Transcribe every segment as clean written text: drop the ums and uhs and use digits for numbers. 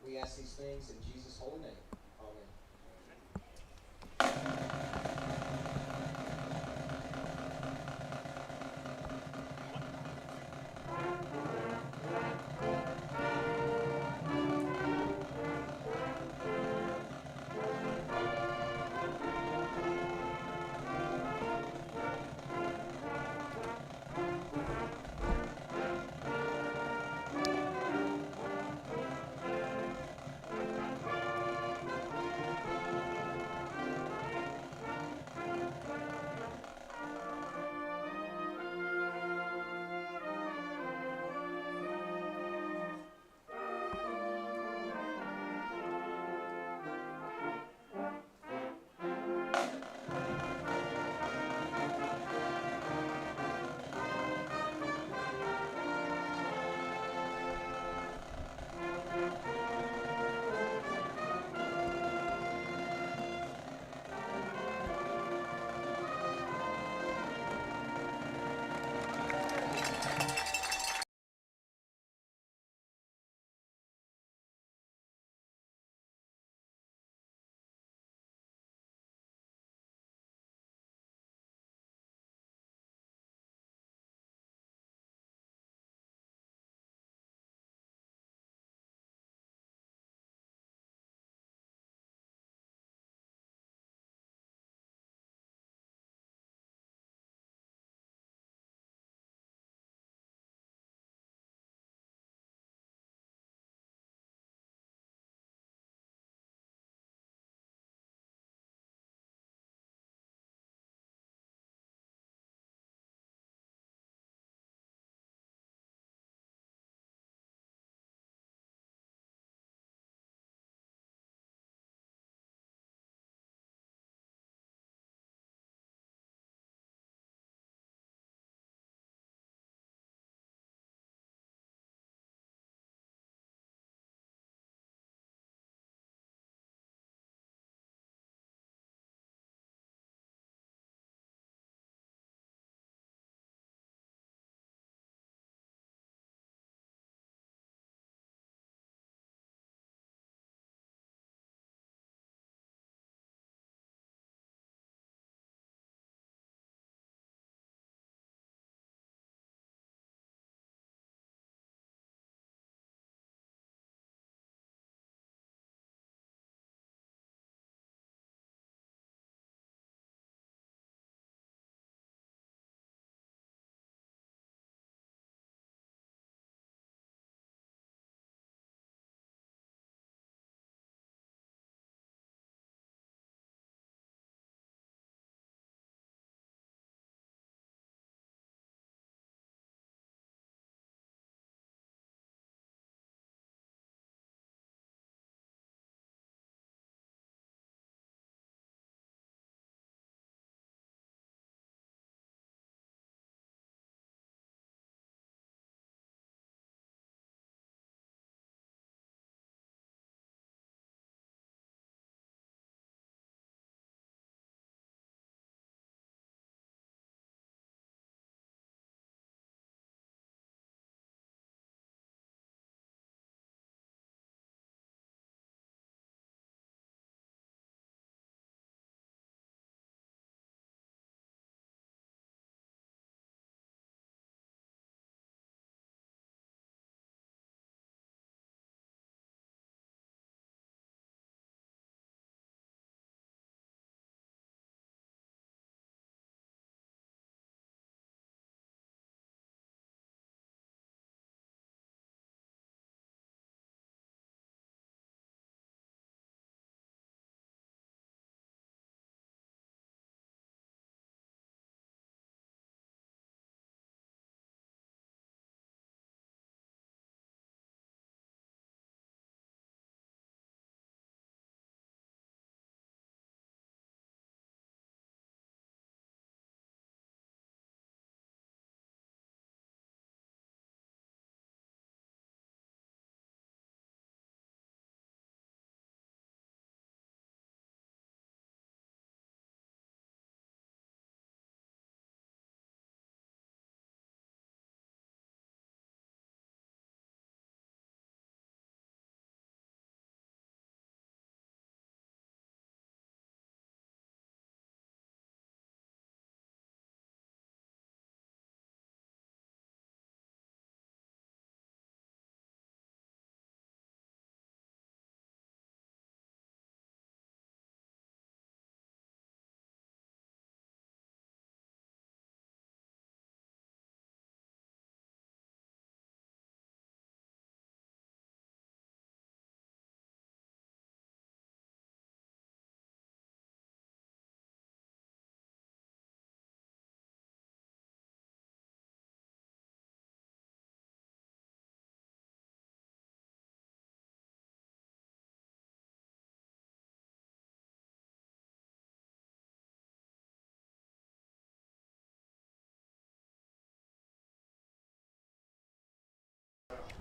We ask these things in Jesus' holy name. Amen.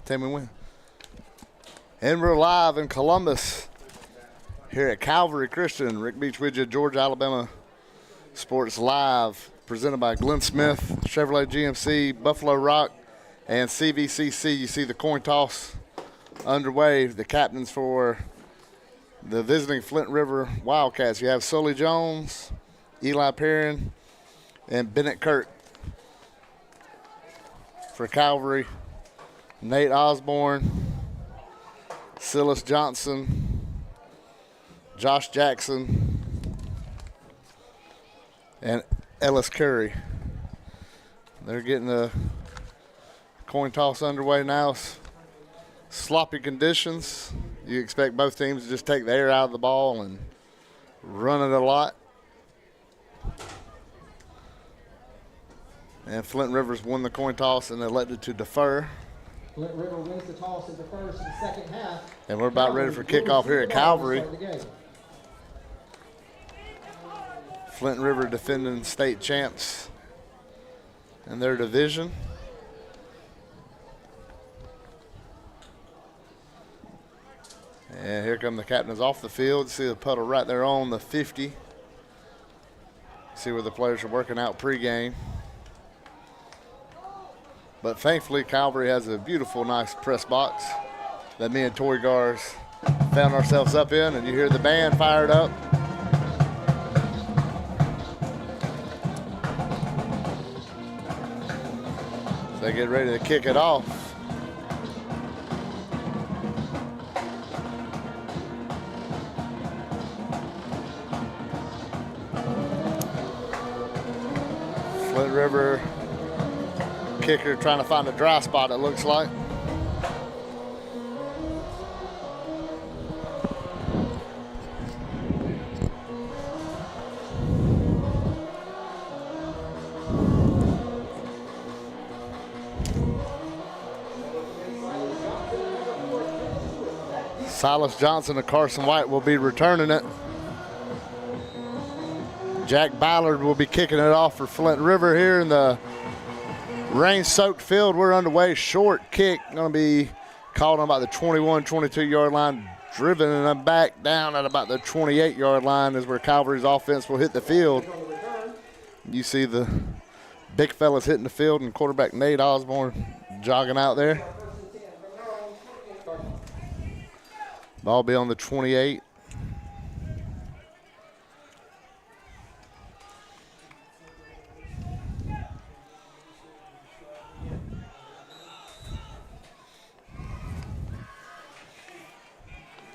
Team we win. And we're live in Columbus here at Calvary Christian, Rick Beach Widget, Georgia, Alabama Sports Live, presented by Glenn Smith, Chevrolet GMC, Buffalo Rock, and CVCC. You see the coin toss underway. The captains for the visiting Flint River Wildcats. You have Sully Jones, Eli Perrin, and Bennett Kirk. For Calvary, Nate Osborne, Silas Johnson, Josh Jackson, and Ellis Curry. They're getting the coin toss underway now. Sloppy conditions. You expect both teams to just take the air out of the ball and run it a lot. And Flint Rivers won the coin toss and elected to defer. Flint River wins the toss and defers to the second half. And we're about ready for kickoff here at Calvary. Flint River defending state champs in their division. And here come the captains off the field. See the puddle right there on the 50. See where the players are working out pregame. But thankfully, Calvary has a beautiful, nice press box that me and Tory Gars found ourselves up in, and you hear the band fired up. So they get ready to kick it off. Flint River kicker trying to find a dry spot, it looks like. Silas Johnson and Carson White will be returning it. Jack Ballard will be kicking it off for Flint River here in the rain-soaked field. We're underway. Short kick going to be called on about the 21, 22-yard line, driven and back down at about the 28-yard line is where Calvary's offense will hit the field. You see the big fellas hitting the field and quarterback Nate Osborne jogging out there. Ball be on the 28.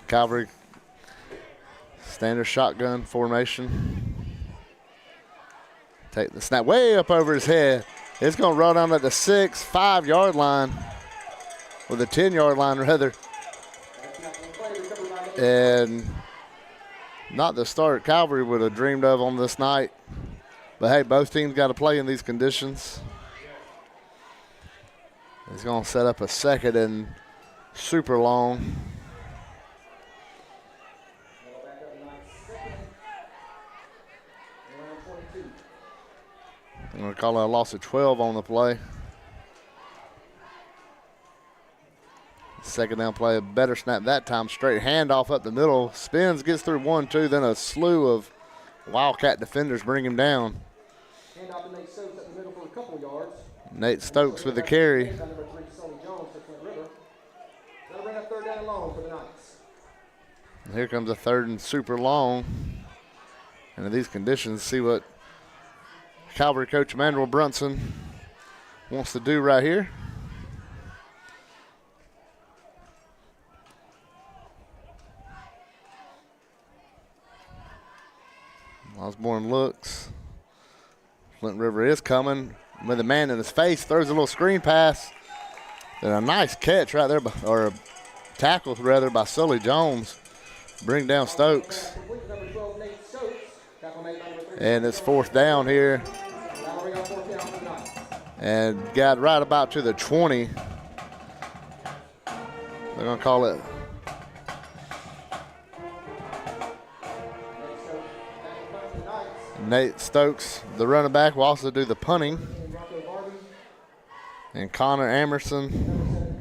Calvary standard shotgun formation. Take the snap way up over his head. It's going to run on at the 5-yard line, or the 10-yard line rather. And not the start Calvary would have dreamed of on this night. But hey, both teams got to play in these conditions. It's going to set up a second and super long. I'm going to call it a loss of 12 on the play. Second down play, a better snap that time. Straight handoff up the middle. Spins, gets through 1-2. Then a slew of Wildcat defenders bring him down. Handoff to Nate Stokes up the middle for a couple yards. Nate Stokes with the carry. Number 3, Sully Jones for Flint River. That'll bring up third down and long for the Knights. And here comes a third and super long. And in these conditions, see what Calvary coach Emmanuel Brunson wants to do right here. Osborne looks. Flint River is coming with a man in his face, throws a little screen pass. And a nice catch right there, or a tackle rather, by Sully Jones. Bring down Stokes. And it's fourth down here. And got right about to the 20. They're going to call it. Nate Stokes, the running back, will also do the punting. And Connor Emerson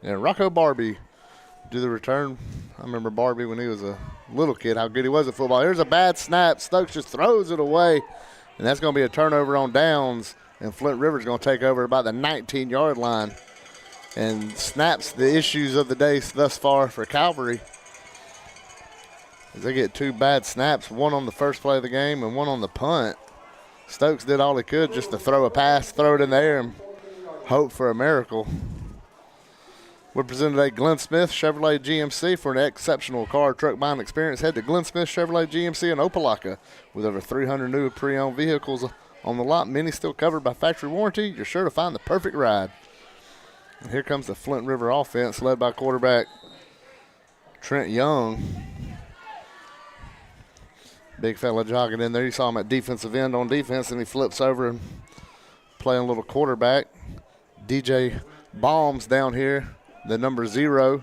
And Rocco Barbie do the return. I remember Barbie when he was a little kid, how good he was at football. Here's a bad snap. Stokes just throws it away, and that's going to be a turnover on downs, and Flint River's going to take over about the 19-yard line and snaps the issues of the day thus far for Calvary. As they get 2 bad snaps, one on the first play of the game and one on the punt. Stokes did all he could just to throw a pass, throw it in the air, and hope for a miracle. We're presented at Glenn Smith Chevrolet GMC. For an exceptional car truck buying experience, head to Glenn Smith Chevrolet GMC in Opelika. With over 300 new pre-owned vehicles on the lot, many still covered by factory warranty, you're sure to find the perfect ride. And here comes the Flint River offense led by quarterback Trent Young. Big fella jogging in there. You saw him at defensive end on defense, and he flips over and playing a little quarterback. DJ Baum's down here, the number 0.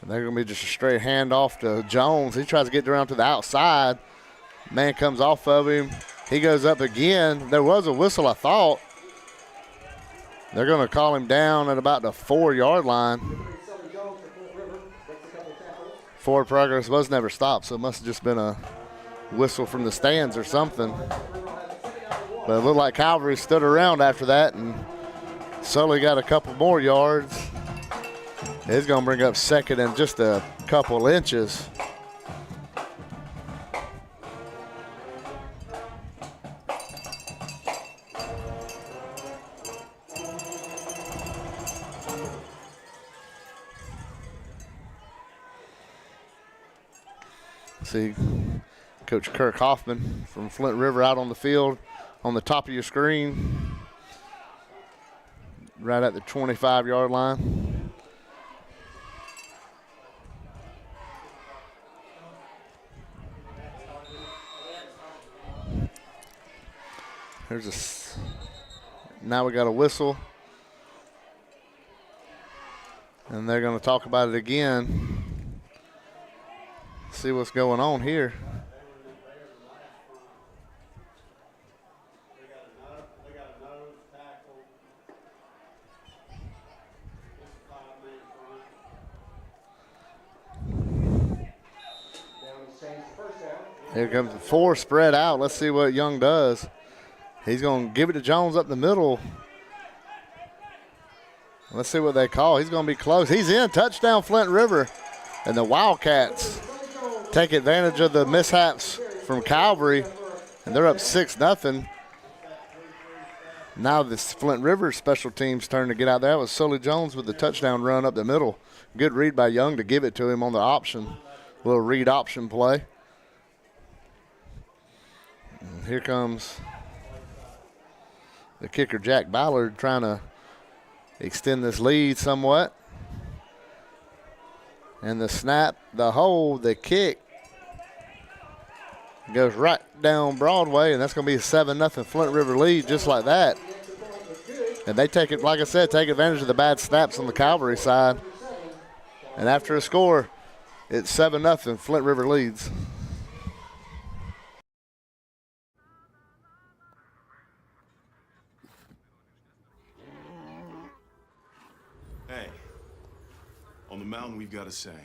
And they're going to be just a straight handoff to Jones. He tries to get around to the outside. Man comes off of him. He goes up again. There was a whistle, I thought. They're going to call him down at about the 4-yard line. Forward progress was never stopped, so it must have just been a whistle from the stands or something. But it looked like Calvary stood around after that and Sully got a couple more yards. It's going to bring up second in just a couple inches. See Coach Kirk Hoffman from Flint River out on the field on the top of your screen, right at the 25-yard line. Now we got a whistle, and they're going to talk about it again. See what's going on here. Here comes the 4 spread out. Let's see what Young does. He's going to give it to Jones up the middle. Let's see what they call. He's going to be close. He's in. Touchdown, Flint River. And the Wildcats take advantage of the mishaps from Calvary, and they're up 6-0. Now this Flint River special teams turn to get out there. That was Sully Jones with the touchdown run up the middle. Good read by Young to give it to him on the option, little read option play. And here comes the kicker, Jack Ballard, trying to extend this lead somewhat. And the snap, the hold, the kick goes right down Broadway, and that's going to be a 7-0 Flint River lead just like that. And they take it, like I said, take advantage of the bad snaps on the Calvary side. And after a score, it's 7-0 Flint River leads. Hey, on the mountain we've got a saying.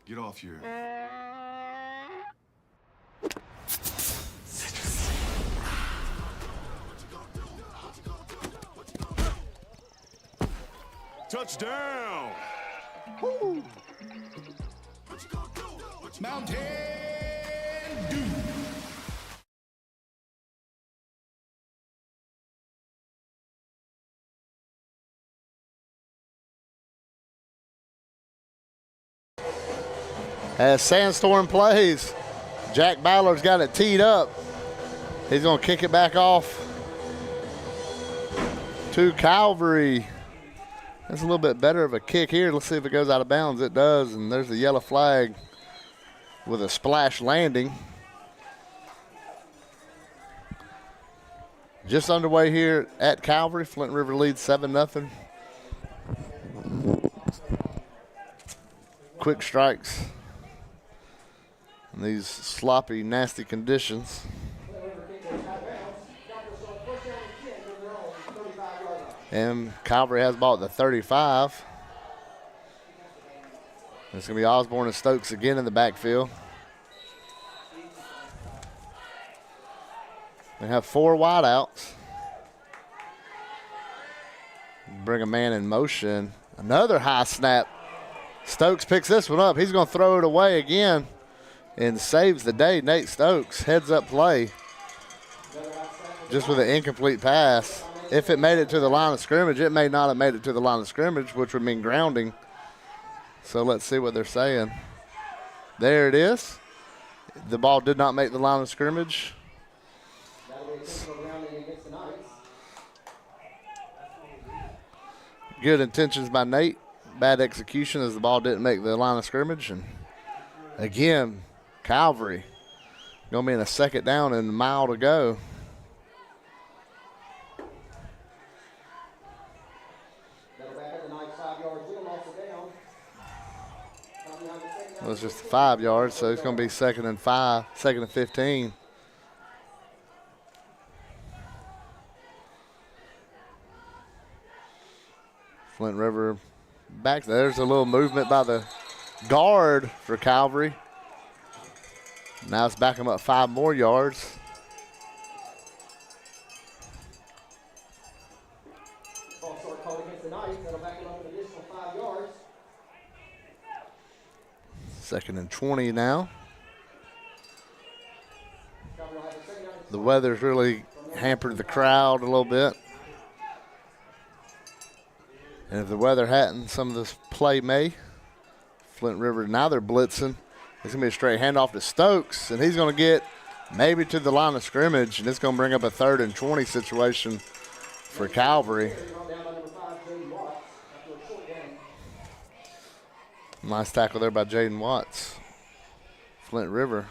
Get off your... Touchdown! Woo! Mountain Dew! As Sandstorm plays, Jack Ballard's got it teed up. He's going to kick it back off to Calvary. That's a little bit better of a kick here. Let's see if it goes out of bounds. It does, and there's the yellow flag with a splash landing. Just underway here at Calvary. Flint River leads 7-0. Quick strikes in these sloppy, nasty conditions. And Calvary has ball at the 35. It's going to be Osborne and Stokes again in the backfield. They have 4 wideouts. Bring a man in motion. Another high snap. Stokes picks this one up. He's going to throw it away again and saves the day. Nate Stokes, heads up play. Just with an incomplete pass. If it made it to the line of scrimmage, it may not have made it to the line of scrimmage, which would mean grounding. So let's see what they're saying. There it is. The ball did not make the line of scrimmage. Good intentions by Nate. Bad execution as the ball didn't make the line of scrimmage. And again, Calvary going to be in a second down and a mile to go. It was just 5 yards, so it's going to be second and 5, second and 15. Flint River back. There's a little movement by the guard for Calvary. Now it's back them up 5 more yards. Second and 20 now. The weather's really hampered the crowd a little bit. And if the weather hadn't, some of this play may. Flint River, now they're blitzing. It's going to be a straight handoff to Stokes, and he's going to get maybe to the line of scrimmage, and it's going to bring up a 3rd and 20 situation for Calvary. Nice tackle there by Jaden Watts. Flint River.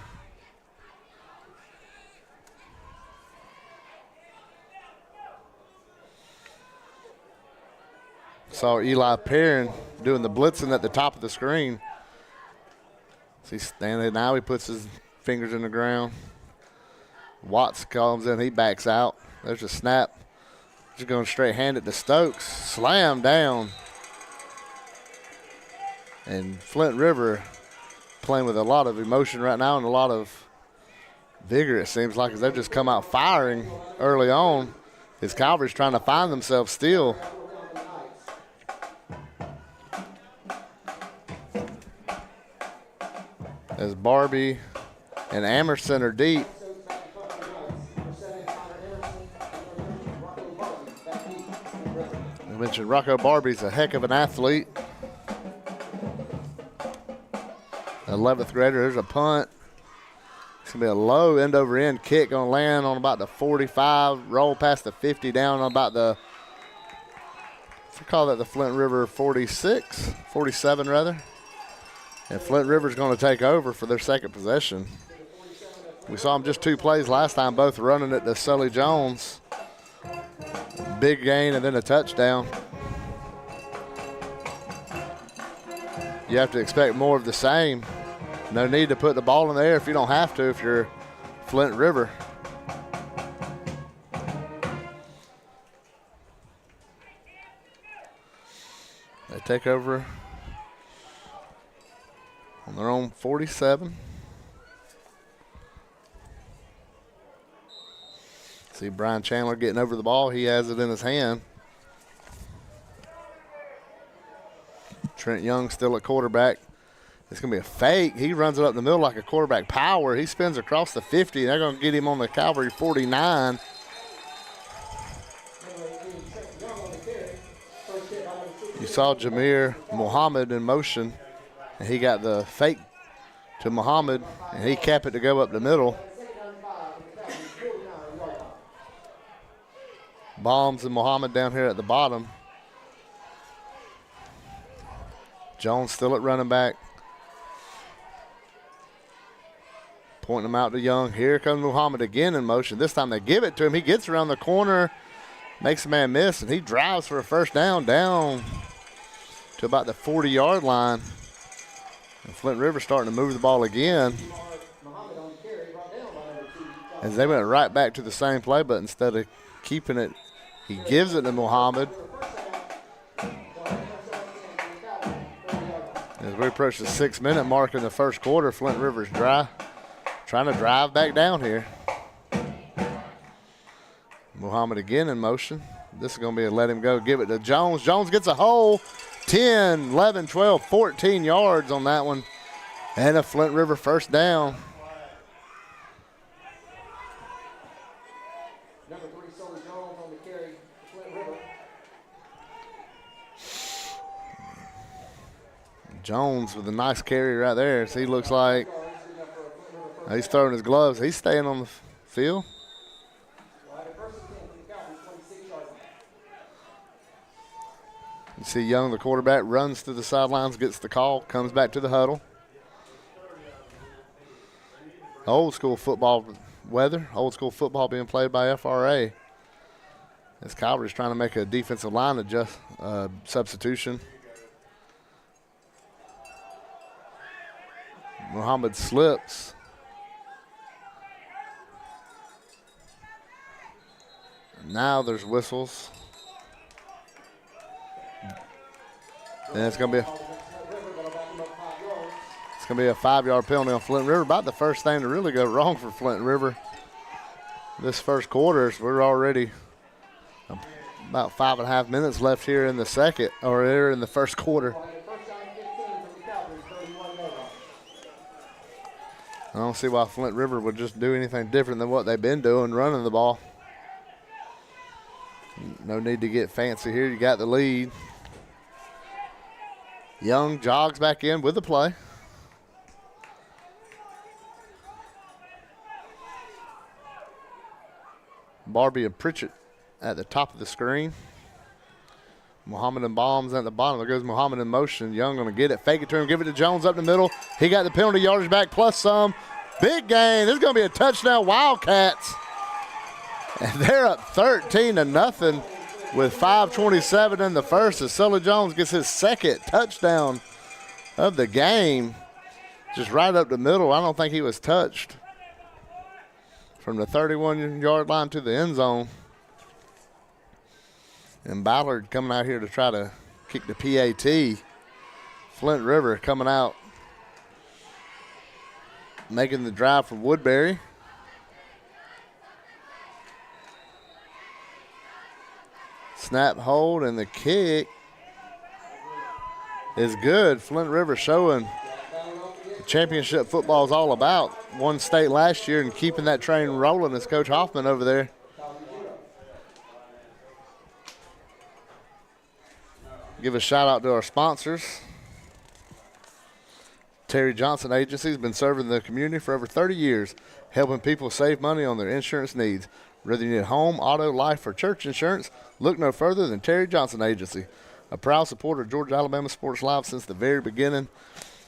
Saw Eli Perrin doing the blitzing at the top of the screen. So he's standing now. He puts his fingers in the ground. Watts comes in. He backs out. There's a snap. Just going straight hand it to Stokes. Slam down. And Flint River playing with a lot of emotion right now and a lot of vigor, it seems like, as they've just come out firing early on. As Calvary's trying to find themselves still. As Barbie and Amerson are deep. I mentioned Rocco Barbie's a heck of an athlete. 11th grader, there's a punt. It's going to be a low end-over-end kick, going to land on about the 45, roll past the 50, down on about the, let's call that the Flint River 46, 47 rather. And Flint River's going to take over for their second possession. We saw them just 2 plays last time, both running it to Sully Jones. Big gain and then a touchdown. You have to expect more of the same. No need to put the ball in the air if you don't have to if you're Flint River. They take over on their own 47. See Brian Chandler getting over the ball. He has it in his hand. Trent Young still at quarterback. It's going to be a fake. He runs it up the middle like a quarterback power. He spins across the 50. They're going to get him on the Calvary 49. You saw Jameer Muhammad in motion, and he got the fake to Muhammad, and he capped it to go up the middle. Bombs and Muhammad down here at the bottom. Jones still at running back. Pointing him out to Young. Here comes Muhammad again in motion. This time they give it to him. He gets around the corner, makes a man miss, and he drives for a first down to about the 40-yard line. And Flint River starting to move the ball again. As they went right back to the same play, but instead of keeping it, he gives it to Muhammad. As we approach the 6-minute mark in the first quarter, Flint River's trying to drive back down here. Muhammad again in motion. This is going to be a let him go, give it to Jones. Jones gets a hole. 10, 11, 12, 14 yards on that one. And a Flint River first down. Number 3, Sully Jones on the carry, Flint River. Jones with a nice carry right there. So he looks like he's throwing his gloves. He's staying on the field. You see Young, the quarterback, runs to the sidelines, gets the call, comes back to the huddle. Old school football weather, old school football being played by FRA. As Calvary's trying to make a defensive line substitution. Muhammad slips. Now there's whistles. And it's going to be a 5-yard penalty on Flint River. About the first thing to really go wrong for Flint River this first quarter. We're already about 5.5 minutes left here in the second, or here in the first quarter. I don't see why Flint River would just do anything different than what they've been doing, running the ball. No need to get fancy here. You got the lead. Young jogs back in with the play. Barbie and Pritchett at the top of the screen. Muhammad and Bombs at the bottom. There goes Muhammad in motion. Young going to get it. Fake it to him. Give it to Jones up the middle. He got the penalty yardage back plus some. Big gain. This is going to be a touchdown, Wildcats. And they're up 13-0 with 5:27 in the first as Sully Jones gets his second touchdown of the game. Just right up the middle. I don't think he was touched. From the 31-yard line to the end zone. And Ballard coming out here to try to kick the PAT. Flint River coming out, making the drive from Woodbury. Snap, hold, and the kick is good. Flint River showing what championship football is all about. Won state last year and keeping that train rolling is Coach Hoffman over there. Give a shout out to our sponsors. Terry Johnson Agency has been serving the community for over 30 years, helping people save money on their insurance needs. Whether you need home, auto, life, or church insurance, look no further than Terry Johnson Agency. A proud supporter of Georgia Alabama Sports Live since the very beginning,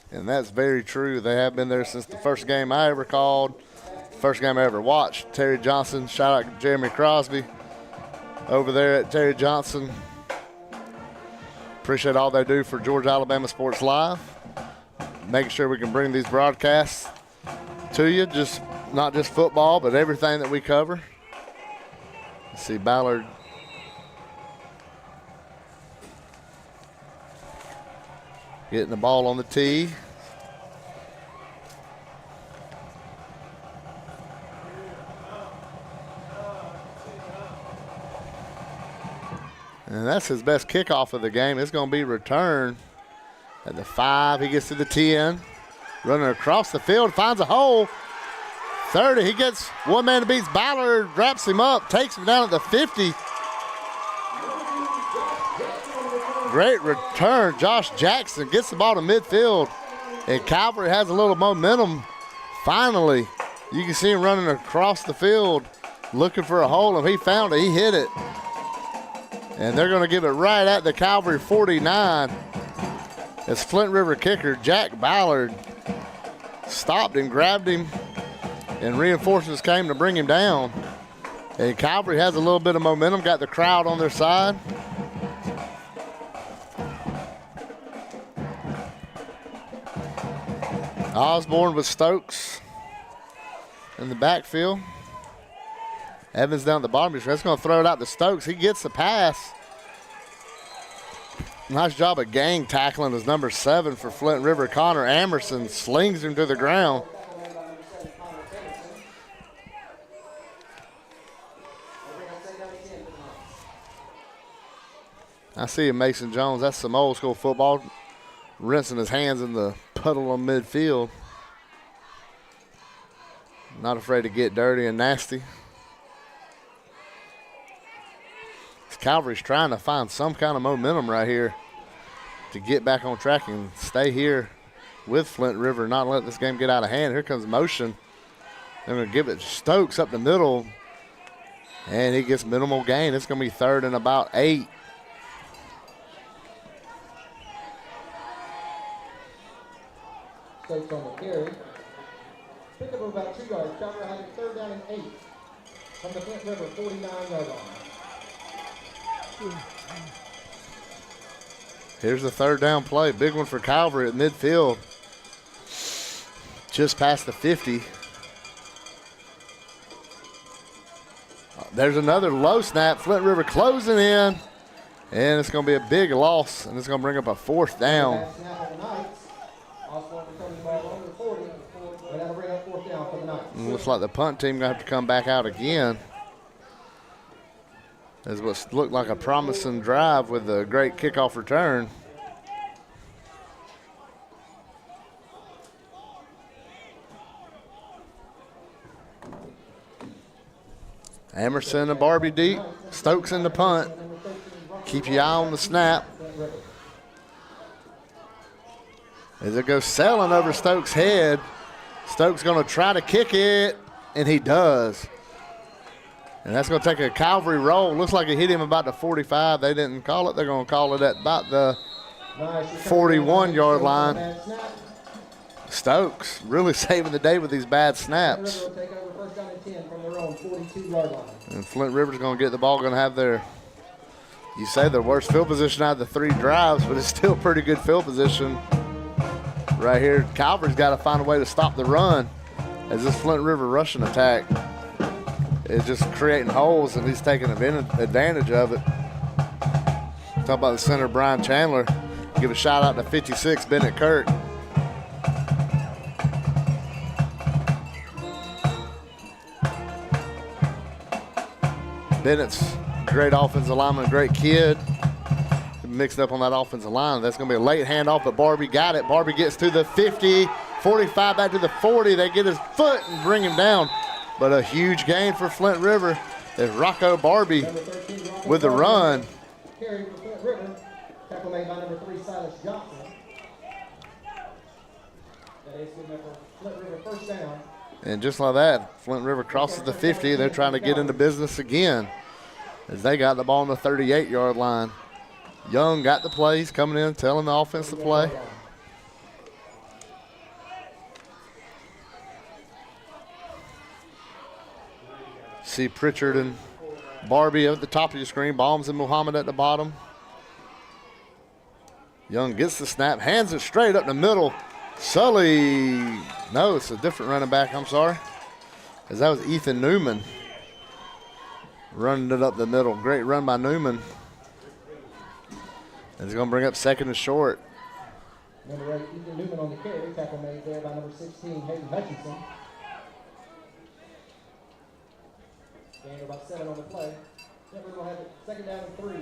and that's very true. They have been there since the first game I ever called, first game I ever watched. Terry Johnson, shout out to Jeremy Crosby over there at Terry Johnson. Appreciate all they do for Georgia Alabama Sports Live, making sure we can bring these broadcasts to you, just not just football, but everything that we cover. See Ballard getting the ball on the tee. And that's his best kickoff of the game. It's going to be returned at the 5. He gets to the 10. Running across the field, finds a hole. 30, he gets one man to beats Ballard, wraps him up, takes him down at the 50. Great return. Josh Jackson gets the ball to midfield, and Calvary has a little momentum. Finally, you can see him running across the field looking for a hole, and he found it. He hit it. And they're going to give it right at the Calvary 49. As Flint River kicker Jack Ballard stopped and grabbed him, and reinforcements came to bring him down. And Calvary has a little bit of momentum, got the crowd on their side. Osborne with Stokes in the backfield. Evans down the bottom. That's going to throw it out to Stokes. He gets the pass. Nice job of gang tackling as number 7 for Flint River. Connor Amerson slings him to the ground. I see him, Mason Jones. That's some old school football. Rinsing his hands in the puddle on midfield. Not afraid to get dirty and nasty. Calvary's trying to find some kind of momentum right here to get back on track and stay here with Flint River, not let this game get out of hand. Here comes motion. They're going to give it Stokes up the middle, and he gets minimal gain. It's going to be 3rd and about 8. Stokes on the carry. Pick up about 2 yards. Calvary had it 3rd down and 8 from the Flint River 49-yard line. Here's the 3rd down play. Big one for Calvary at midfield. Just past the 50. There's another low snap. Flint River closing in. And it's going to be a big loss. And it's going to bring up a 4th down. Looks like the punt team going to have to come back out again. As what looked like a promising drive with a great kickoff return. Emerson and Barbie deep. Stokes in the punt. Keep your eye on the snap. As it goes sailing over Stokes' head. Stokes going to try to kick it, and he does. And that's going to take a Calvary roll. Looks like it hit him about the 45. They didn't call it. They're going to call it at about the 41-yard line. Stokes really saving the day with these bad snaps. And Flint River's going to get the ball, going to have their, you say, their worst field position out of the 3 drives, but it's still pretty good field position right here. Calvary's got to find a way to stop the run as this Flint River rushing attack is just creating holes, and he's taking advantage of it. Talk about the center, Brian Chandler. Give a shout out to 56, Bennett Kirk. Bennett's great offensive lineman, great kid. Mixed up on that offensive line. That's going to be a late handoff, but Barbie got it. Barbie gets to the 50, 45 back to the 40. They get his foot and bring him down. But a huge gain for Flint River is Rocco Barbie with the run. Carry for Flint River. Tackle made by number 3, Silas Johnson. That is good enough for Flint River 1st down. And just like that, Flint River crosses the 50. They're trying to get into business again as they got the ball on the 38-yard line. Young got the plays, coming in, telling the offense to play. See Pritchard and Barbie at the top of your screen. Balms and Muhammad at the bottom. Young gets the snap, hands it straight up the middle. Sully, no, it's a different running back, I'm sorry. As that was Ethan Newman running it up the middle. Great run by Newman. And he's going to bring up 2nd and short. Number 8, Ethan Newman on the carry. Tackle made there by number 16, Hayden Hutchinson. Gain about 7 on the play. Then we're going to have it 2nd down and 3.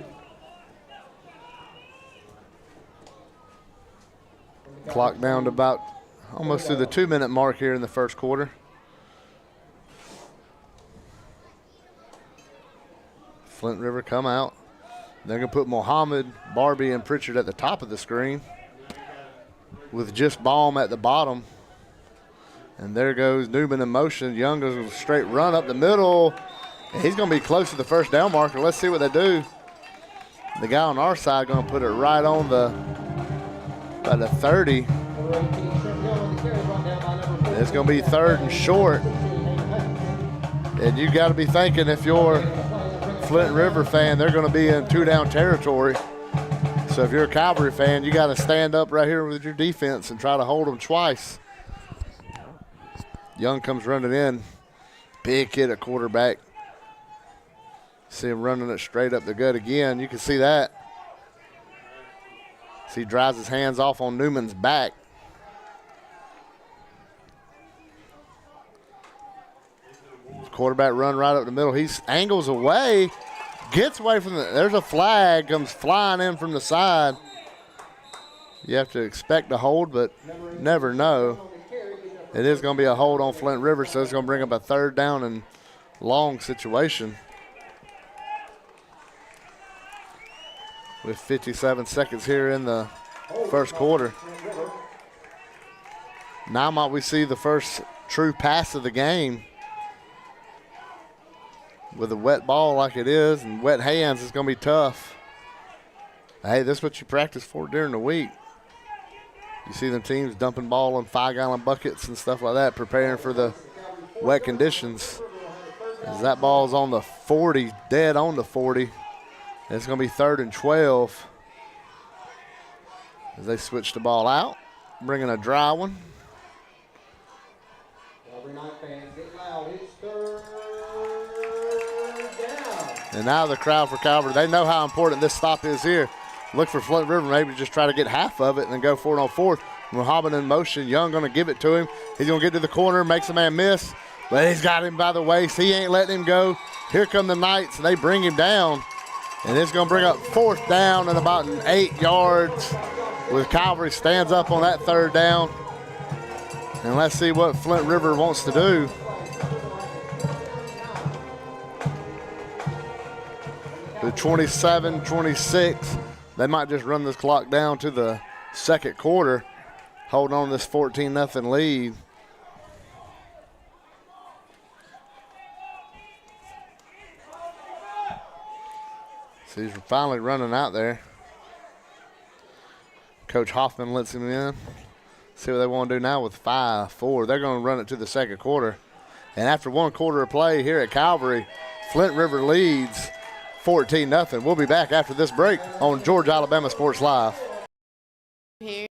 Clock down to about almost through the 2-minute mark here in the 1st quarter. Flint River come out. They're going to put Muhammad, Barbie, and Pritchard at the top of the screen with just Baum at the bottom. And there goes Newman in motion. Young goes a straight run up the middle. And he's going to be close to the 1st down marker. Let's see what they do. The guy on our side going to put it right on the, about the 30. It's going to be 3rd and short. And you got to be thinking, if you're Flint River fan, they're going to be in 2-down territory. So if you're a Calvary fan, you got to stand up right here with your defense and try to hold them twice. Young comes running in. Big kid at quarterback. See him running it straight up the gut again. You can see that. So he drives his hands off on Newman's back. Quarterback run right up the middle. He angles away, gets away from there's a flag, comes flying in from the side. You have to expect a hold, but never know. It is going to be a hold on Flint River, so it's going to bring up a 3rd down and long situation. With 57 seconds here in the first quarter. Now might we see the first true pass of the game. With a wet ball like it is and wet hands, it's going to be tough. Hey, this is what you practice for during the week. You see them teams dumping ball in 5-gallon buckets and stuff like that, preparing for the wet conditions. As that ball's on the 40, dead on the 40. It's going to be 3rd and 12. As they switch the ball out, bringing a dry one. And now the crowd for Calvary, they know how important this stop is here. Look for Flint River, maybe just try to get half of it and then go for it on 4th. Muhammad in motion. Young going to give it to him. He's going to get to the corner, makes a man miss, but he's got him by the waist. He ain't letting him go. Here come the Knights, and they bring him down. And it's going to bring up 4th down and about 8 yards with Calvary stands up on that 3rd down. And let's see what Flint River wants to do. The 27-26, they might just run this clock down to the 2nd quarter, hold on to this 14-0 lead. So he's finally running out there. Coach Hoffman lets him in. See what they want to do now with 5-4. They're going to run it to the 2nd quarter. And after 1 quarter of play here at Calvary, Flint River leads 14-0. We'll be back after this break on Georgia Alabama Sports Live. And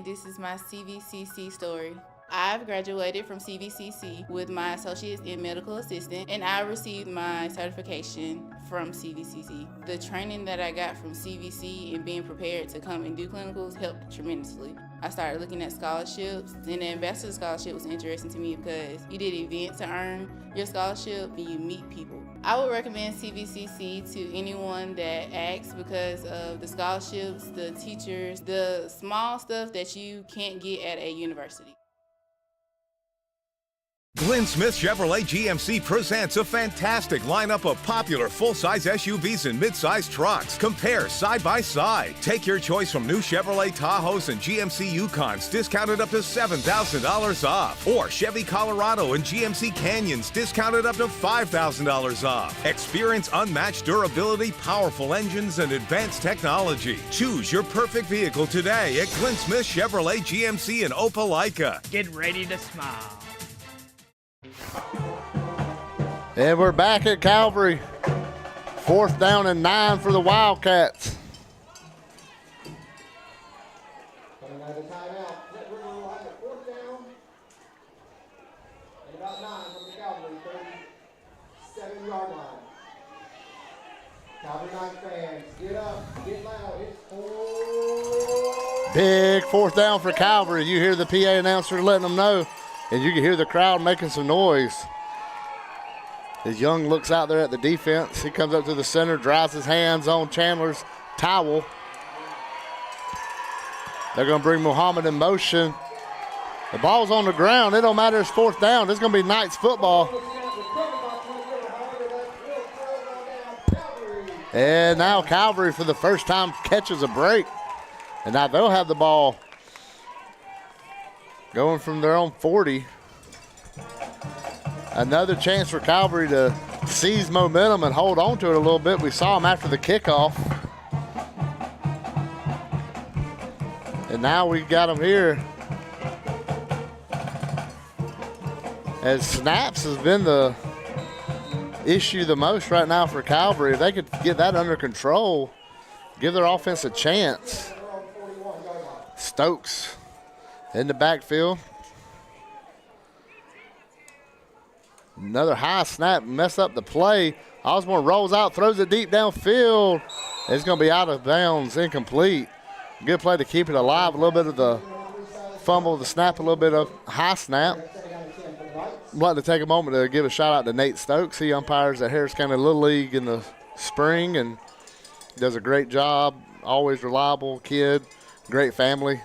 this is my CVCC story. I've graduated from CVCC with my associates in medical assistant, and I received my certification from CVCC. The training that I got from CVC and being prepared to come and do clinicals helped tremendously. I started looking at scholarships, and the ambassador scholarship was interesting to me because you did events to earn your scholarship and you meet people. I would recommend CVCC to anyone that asks because of the scholarships, the teachers, the small stuff that you can't get at a university. Glenn Smith Chevrolet GMC presents a fantastic lineup of popular full-size SUVs and mid-size trucks. Compare side by side. Take your choice from new Chevrolet Tahoes and GMC Yukons, discounted up to $7,000 off. Or Chevy Colorado and GMC Canyons, discounted up to $5,000 off. Experience unmatched durability, powerful engines, and advanced technology. Choose your perfect vehicle today at Glenn Smith Chevrolet GMC in Opelika. Get ready to smile. And we're back at Calvary. 4th down and 9 for the Wildcats. Coming out of the timeout, Flint River will have a 4th down and about 9 from the Calvary 37-yard line. Calvary Knights fans, get up, get loud, it's 4. Big 4th down for Calvary. You hear the PA announcer letting them know, and you can hear the crowd making some noise. As Young looks out there at the defense, he comes up to the center, drives his hands on Chandler's towel. They're going to bring Muhammad in motion. The ball's on the ground. It don't matter. It's 4th down. It's going to be Knights football. And now Calvary, for the first time, catches a break. And now they'll have the ball going from their own 40. Another chance for Calvary to seize momentum and hold on to it a little bit. We saw them after the kickoff. And now we got them here. As snaps has been the issue the most right now for Calvary. If they could get that under control, give their offense a chance. Stokes in the backfield. Another high snap, mess up the play. Osborne rolls out, throws it deep downfield. It's going to be out of bounds, incomplete. Good play to keep it alive. A little bit of the fumble, the snap, a little bit of high snap. I'd like to take a moment to give a shout out to Nate Stokes. He umpires at Harris County Little League in the spring and does a great job. Always reliable kid, great family.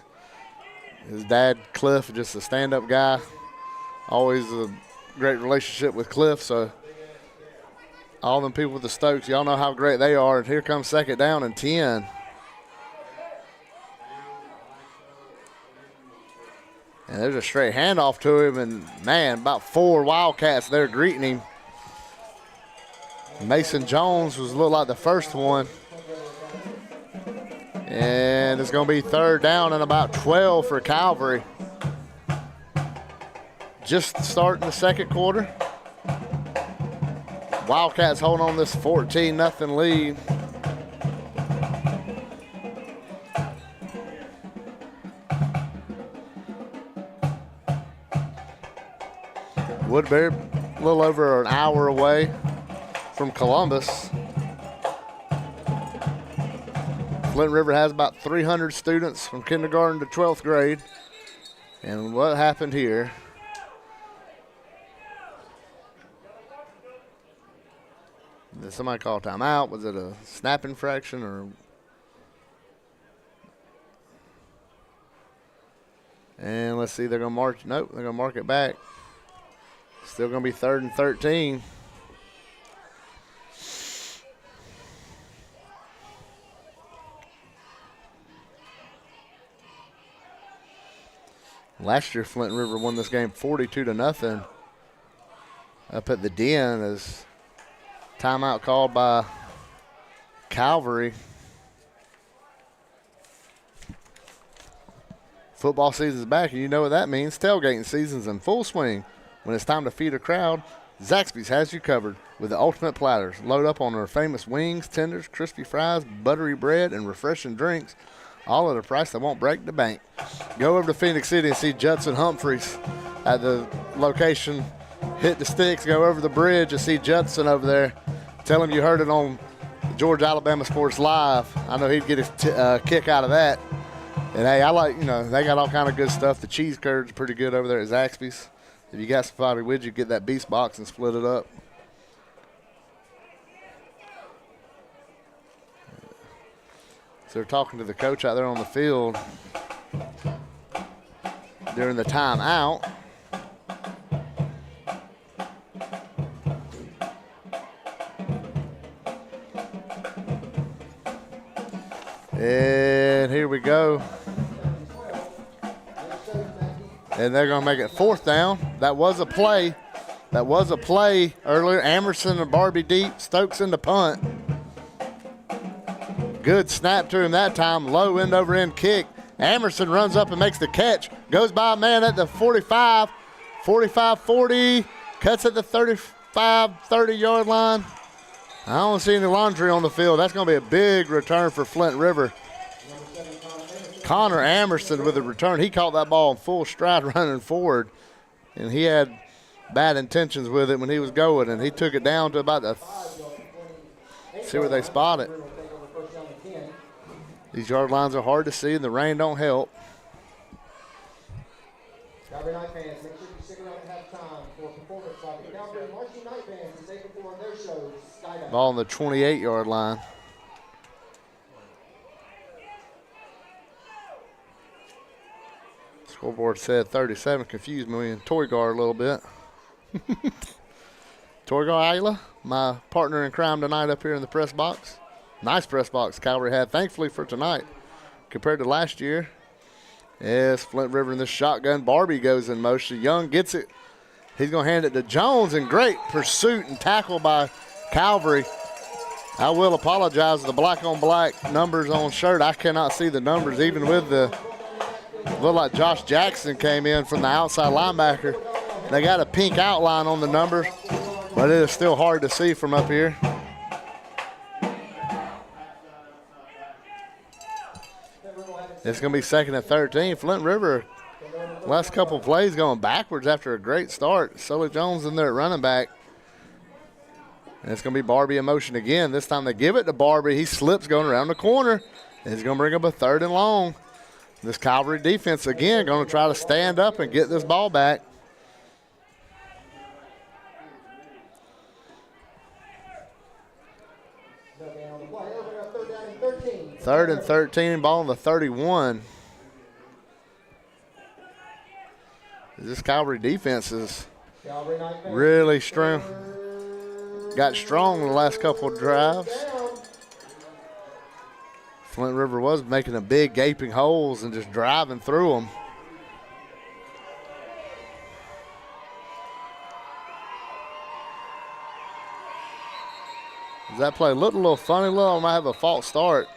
His dad, Cliff, just a stand-up guy. Always a great relationship with Cliff. So all them people with the Stokes, y'all know how great they are. And here comes second down and 10. And there's a straight handoff to him, and, man, about 4 Wildcats there greeting him. Mason Jones was looked like the first one. And it's going to be third down and about 12 for Calvary. Just starting the second quarter. Wildcats hold on this 14-0 lead. Woodbury, a little over an hour away from Columbus. Flint River has about 300 students from kindergarten to 12th grade. And what happened here? Did somebody call timeout? Was it a snap infraction or? And let's see, they're going to mark. Nope, they're going to mark it back. Still going to be 3rd and 13. Last year, Flint River won this game 42-0 up at the Den as timeout called by Calvary. Football season's back, and you know what that means. Tailgating season's in full swing. When it's time to feed a crowd, Zaxby's has you covered with the ultimate platters. Load up on their famous wings, tenders, crispy fries, buttery bread, and refreshing drinks, all at a price that won't break the bank. Go over to Phoenix City and see Judson Humphreys at the location. Hit the sticks, go over the bridge and see Judson over there. Tell him you heard it on Georgia Alabama Sports Live. I know he'd get a kick out of that. And, hey, I like, they got all kind of good stuff. The cheese curds are pretty good over there at Zaxby's. If you got somebody with you, get that beast box and split it up. So they're talking to the coach out there on the field during the timeout. And here we go. And they're going to make it 4th down. That was a play. That was a play earlier. Amerson and Barbie deep. Stokes in the punt. Good snap to him that time. Low end over end kick. Amerson runs up and makes the catch. Goes by a man at the 45. 45-40. Cuts at the 35-30-yard line. I don't see any laundry on the field. That's going to be a big return for Flint River. Connor Amerson with the return. He caught that ball in full stride running forward, and he had bad intentions with it when he was going, and he took it down to about the see where they spot it. These yard lines are hard to see, and the rain don't help. Calvary Night fans, make sure you stick around at halftime for a performance by the Calvary Marching Night Band as they perform their shows. Ball on the 28-yard line. Scoreboard said 37. Confused me and Toygar a little bit. Toygar Ayla, my partner in crime tonight up here in the press box. Nice press box Calvary had, thankfully, for tonight compared to last year. Yes, Flint River in this shotgun. Barbie goes in motion. Young gets it. He's going to hand it to Jones, and great pursuit and tackle by Calvary. I will apologize. The black-on-black numbers on shirt, I cannot see the numbers, even with the look like Josh Jackson came in from the outside linebacker. They got a pink outline on the numbers, but it is still hard to see from up here. It's going to be 2nd and 13. Flint River last couple of plays going backwards after a great start. Sully Jones in there at running back. And it's going to be Barbie in motion again. This time they give it to Barbie. He slips going around the corner. And he's going to bring up a 3rd and long. This Calvary defense, again, going to try to stand up and get this ball back. Third and 13, ball on the 31. This Calvary defense is really strong. Got strong in the last couple of drives. Flint River was making a big gaping holes and just driving through them. That play looked a little funny. Little might have a false start.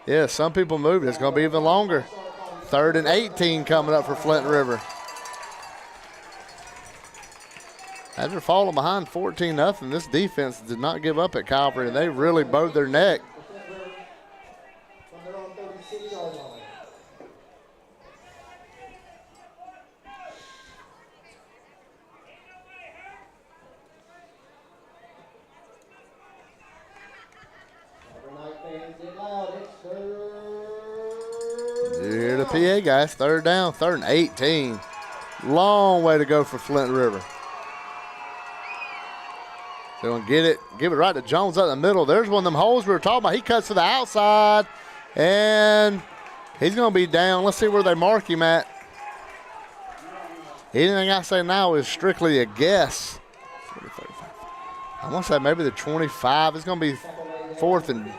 Yeah, some people moved. It's going to be even longer. 3rd and 18 coming up for Flint River. After falling behind 14-0, this defense did not give up at Calvary, and they really bowed their neck. Here the PA guys, 3rd down, 3rd and 18. Long way to go for Flint River. They're going to get it, give it right to Jones up the middle. There's one of them holes we were talking about. He cuts to the outside, and he's going to be down. Let's see where they mark him at. Anything I say now is strictly a guess. I'm going to say maybe the 25. It's going to be 4th and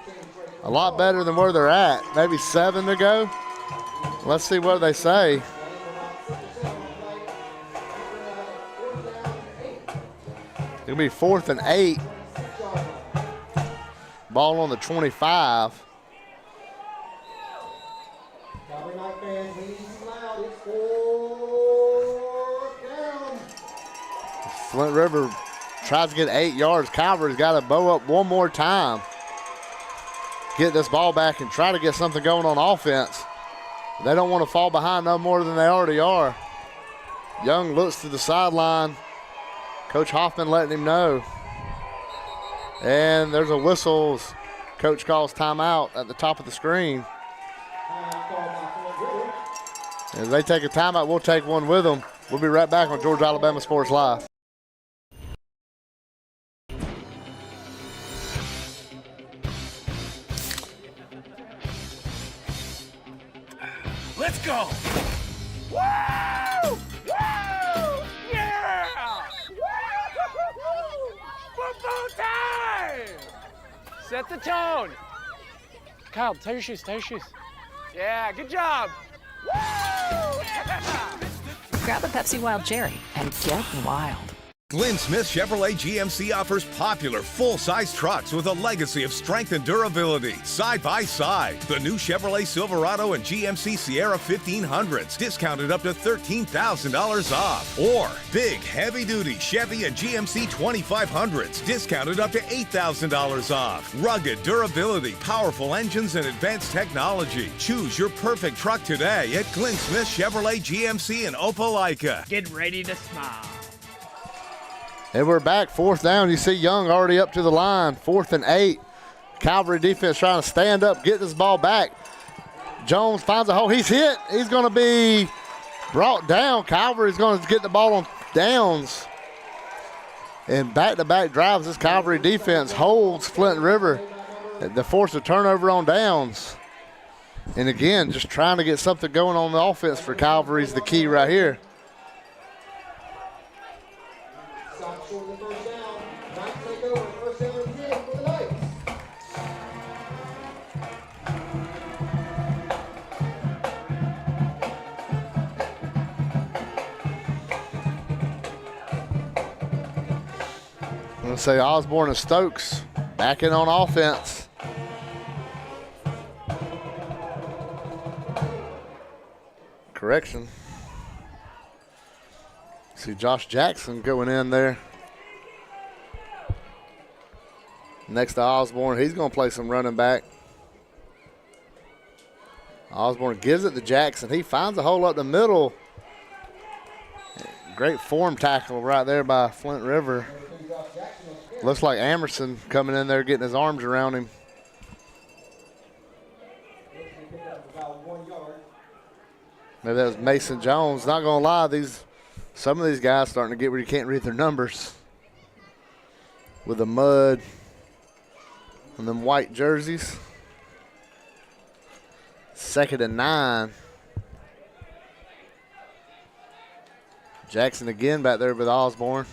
a lot better than where they're at. Maybe 7 to go. Let's see what they say. It'll be 4th and 8. Ball on the 25. Flint River tries to get 8 yards. Calvary's got to bow up one more time. Get this ball back and try to get something going on offense. They don't want to fall behind no more than they already are. Young looks to the sideline. Coach Hoffman letting him know. And there's a whistle. Coach calls timeout at the top of the screen. As they take a timeout, we'll take one with them. We'll be right back on Georgia Alabama Sports Live. Let's go! Woo! Woo! Yeah! Football time! Set the tone. Kyle, tie your shoes, tie your shoes. Yeah, good job. Woo! Yeah! Grab a Pepsi Wild Cherry and get wild. Glenn Smith Chevrolet GMC offers popular full-size trucks with a legacy of strength and durability. Side by side, the new Chevrolet Silverado and GMC Sierra 1500s, discounted up to $13,000 off. Or big, heavy-duty Chevy and GMC 2500s, discounted up to $8,000 off. Rugged durability, powerful engines, and advanced technology. Choose your perfect truck today at Glenn Smith Chevrolet GMC in Opelika. Get ready to smile. And we're back, 4th down. You see Young already up to the line, 4th and 8. Calvary defense trying to stand up, get this ball back. Jones finds a hole. He's hit. He's going to be brought down. Calvary's going to get the ball on downs. And back-to-back drives, this Calvary defense holds Flint River. They force a turnover on downs. And again, just trying to get something going on the offense for Calvary is the key right here. I'm going to say Osborne and Stokes back in on offense. Correction. See Josh Jackson going in there. Next to Osborne, he's going to play some running back. Osborne gives it to Jackson. He finds a hole up the middle. Great form tackle right there by Flint River. Looks like Amerson coming in there getting his arms around him. Maybe that was Mason Jones. Not going to lie, some of these guys starting to get where you can't read their numbers. With the mud and them white jerseys. 2nd and 9. Jackson again back there with Osborne.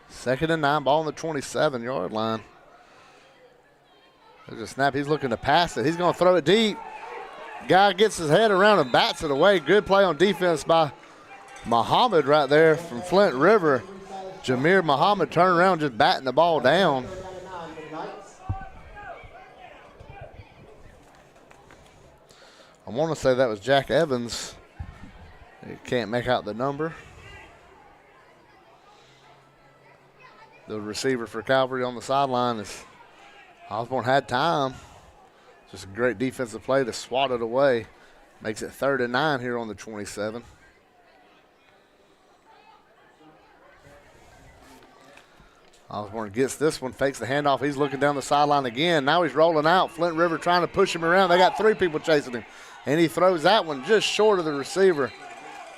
Second and 9, ball on the 27-yard line. There's a snap. He's looking to pass it. He's going to throw it deep. Guy gets his head around and bats it away. Good play on defense by Muhammad right there from Flint River. Jameer Muhammad turned around just batting the ball down. I want to say that was Jack Evans. He can't make out the number. The receiver for Calvary on the sideline is Osborne had time. Just a great defensive play to swat it away. Makes it 3rd and 9 here on the 27. Osborne gets this one, fakes the handoff. He's looking down the sideline again. Now he's rolling out. Flint River trying to push him around. They got 3 people chasing him. And he throws that one just short of the receiver.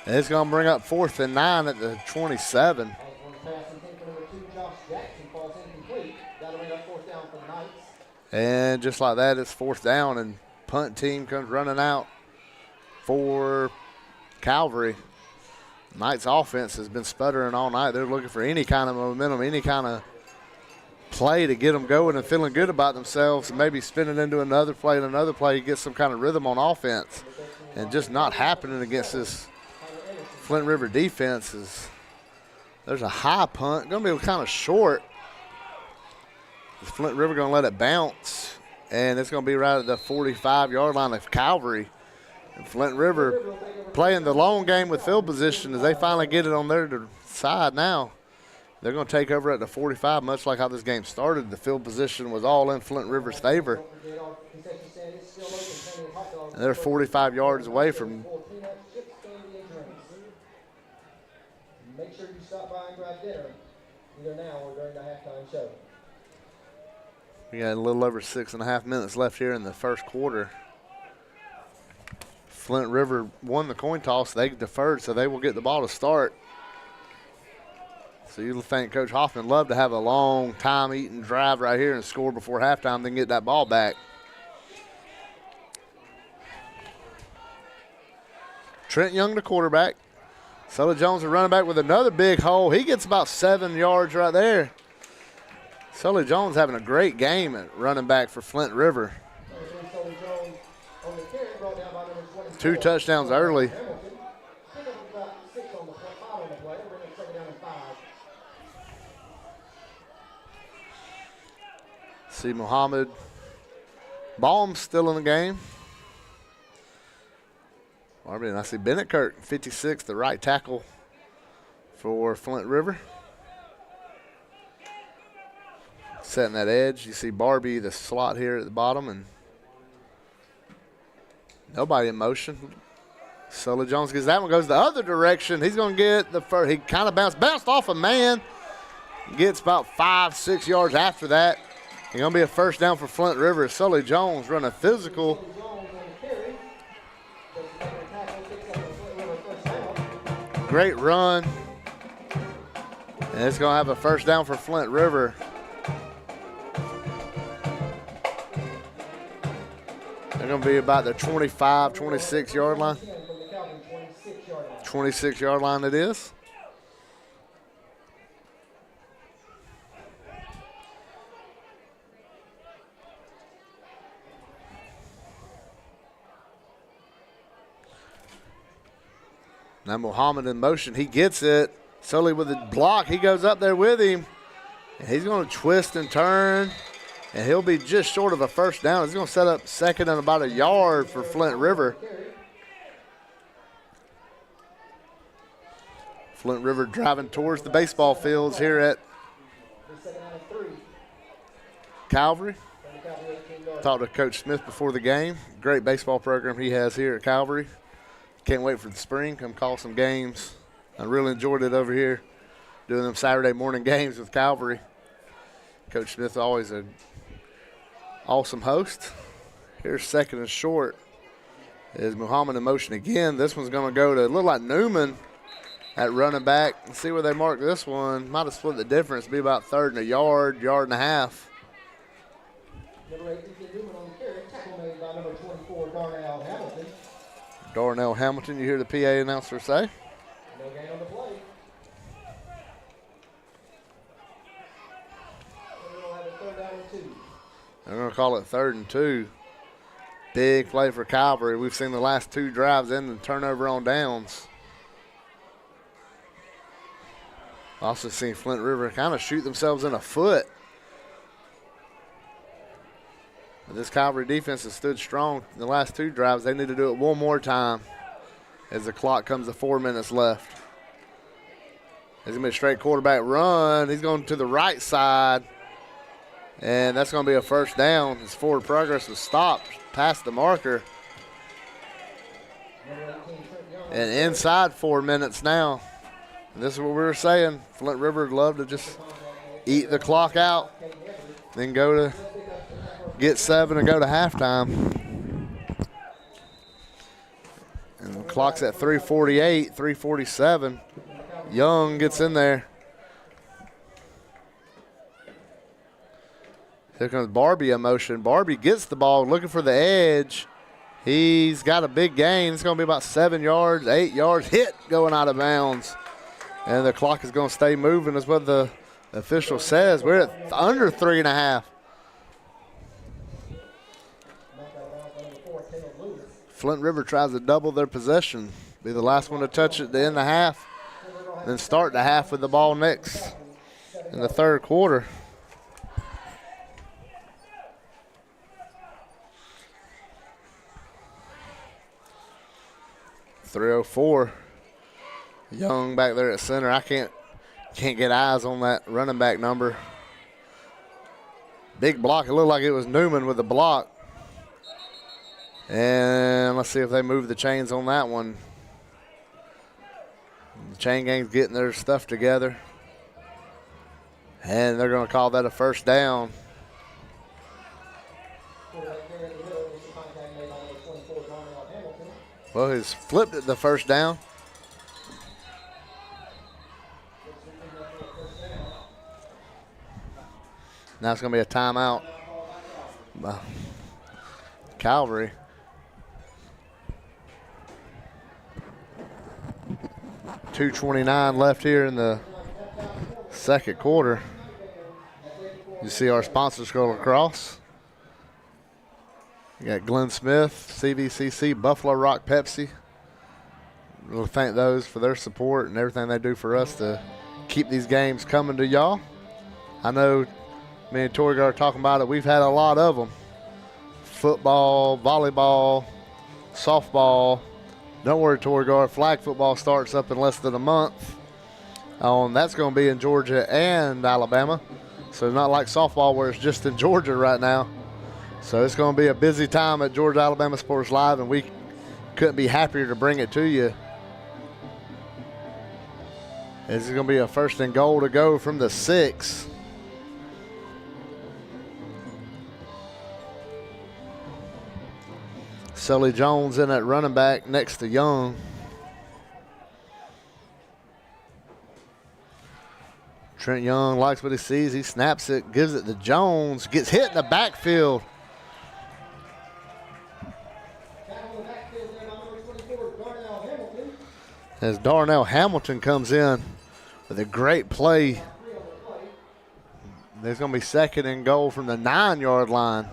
And it's going to bring up 4th and 9 at the 27. And just like that, it's 4th down, and punt team comes running out for Calvary. Knights offense has been sputtering all night. They're looking for any kind of momentum, any kind of play to get them going and feeling good about themselves, and maybe spinning into another play, get some kind of rhythm on offense. And just not happening against this Flint River defense. There's a high punt, going to be kind of short. Flint River going to let it bounce, and it's going to be right at the 45-yard line of Calvary. And Flint River playing the long game with field position as they finally get it on their side now. They're going to take over at the 45, much like how this game started. The field position was all in Flint River's favor. And they're 45 yards away from. Make sure you stop by and grab dinner, either now or during the halftime show. We got a little over 6.5 minutes left here in the first quarter. Flint River won the coin toss. They deferred, so they will get the ball to start. So you'll think Coach Hoffman loved to have a long time-eating drive right here and score before halftime, then get that ball back. Trent Young, the quarterback. Sully Jones, the running back, with another big hole. He gets about 7 yards right there. Sully Jones having a great game at running back for Flint River. 2 touchdowns early. See Muhammad Baum still in the game. And I see Bennett Kirk, 56, the right tackle for Flint River. Setting that edge. You see Barbie, the slot here at the bottom, and nobody in motion. Sully Jones gets that one, goes the other direction. He's going to get the first. He kind of bounced off a man. Gets about 5-6 yards after that. It's going to be a first down for Flint River. Sully Jones running physical. Great run. And it's going to have a first down for Flint River. They're going to be about the 25, 26-yard line. 26-yard line it is. Now Muhammad in motion. He gets it. Sully with the block. He goes up there with him. And he's going to twist and turn. And he'll be just short of a first down. He's going to set up second and about a yard for Flint River. Flint River driving towards the baseball fields here at Calvary. Calvary 18 yards. Talked to Coach Smith before the game. Great baseball program he has here at Calvary. Can't wait for the spring. Come call some games. I really enjoyed it over here, doing them Saturday morning games with Calvary. Coach Smith always an awesome host. Here's second and short. Is Muhammad in motion again. This one's going to go to look like Newman at running back. Let's see where they mark this one. Might have split the difference. Be about third and a yard, yard and a half. Number 18, Newman on the carry. Tackle made by number 24, Darnell Hamilton. Darnell Hamilton, you hear the PA announcer say. No gain on the play. We'll have a 3rd down and 2. They're going to call it 3rd and 2. Big play for Calvary. We've seen the last 2 drives end in turnover on downs. Also seen Flint River kind of shoot themselves in the foot. But this Calvary defense has stood strong in the last 2 drives. They need to do it one more time as the clock comes to 4 minutes left. There's going to be a straight quarterback run. He's going to the right side. And that's going to be a first down. His forward progress was stopped past the marker. And inside 4 minutes now. And this is what we were saying. Flint River would love to just eat the clock out, then go to get 7 and go to halftime. And the clock's at 3:48, 3:47. Young gets in there. Here comes Barbie in motion. Barbie gets the ball, looking for the edge. He's got a big gain. It's going to be about 7 yards, 8 yards. Hit going out of bounds. And the clock is going to stay moving is what the official says. We're at under 3.5. Flint River tries to double their possession. Be the last one to touch it to end the half. Then start the half with the ball next in the 3rd quarter. .304. Young back there at center. I can't get eyes on that running back number. Big block. It looked like it was Newman with the block. And let's see if they move the chains on that one. The chain gang's getting their stuff together. And they're going to call that a first down. Well, he's flipped it the first down. Now it's going to be a timeout. Calvary. .229 left here in the 2nd quarter. You see our sponsors scroll across. You got Glenn Smith, CVCC, Buffalo Rock Pepsi. Really thank those for their support and everything they do for us to keep these games coming to y'all. I know me and Tori are talking about it. We've had a lot of them. Football, volleyball, softball. Don't worry, Tori, flag football starts up in less than a month. That's going to be in Georgia and Alabama. So not like softball where it's just in Georgia right now. So it's going to be a busy time at Georgia Alabama Sports Live, and we couldn't be happier to bring it to you. This is going to be a 1st and goal to go from the 6. Sully Jones in at running back next to Young. Trent Young likes what he sees. He snaps it, gives it to Jones, gets hit in the backfield. As Darnell Hamilton comes in with a great play. There's going to be 2nd and goal from the 9-yard line.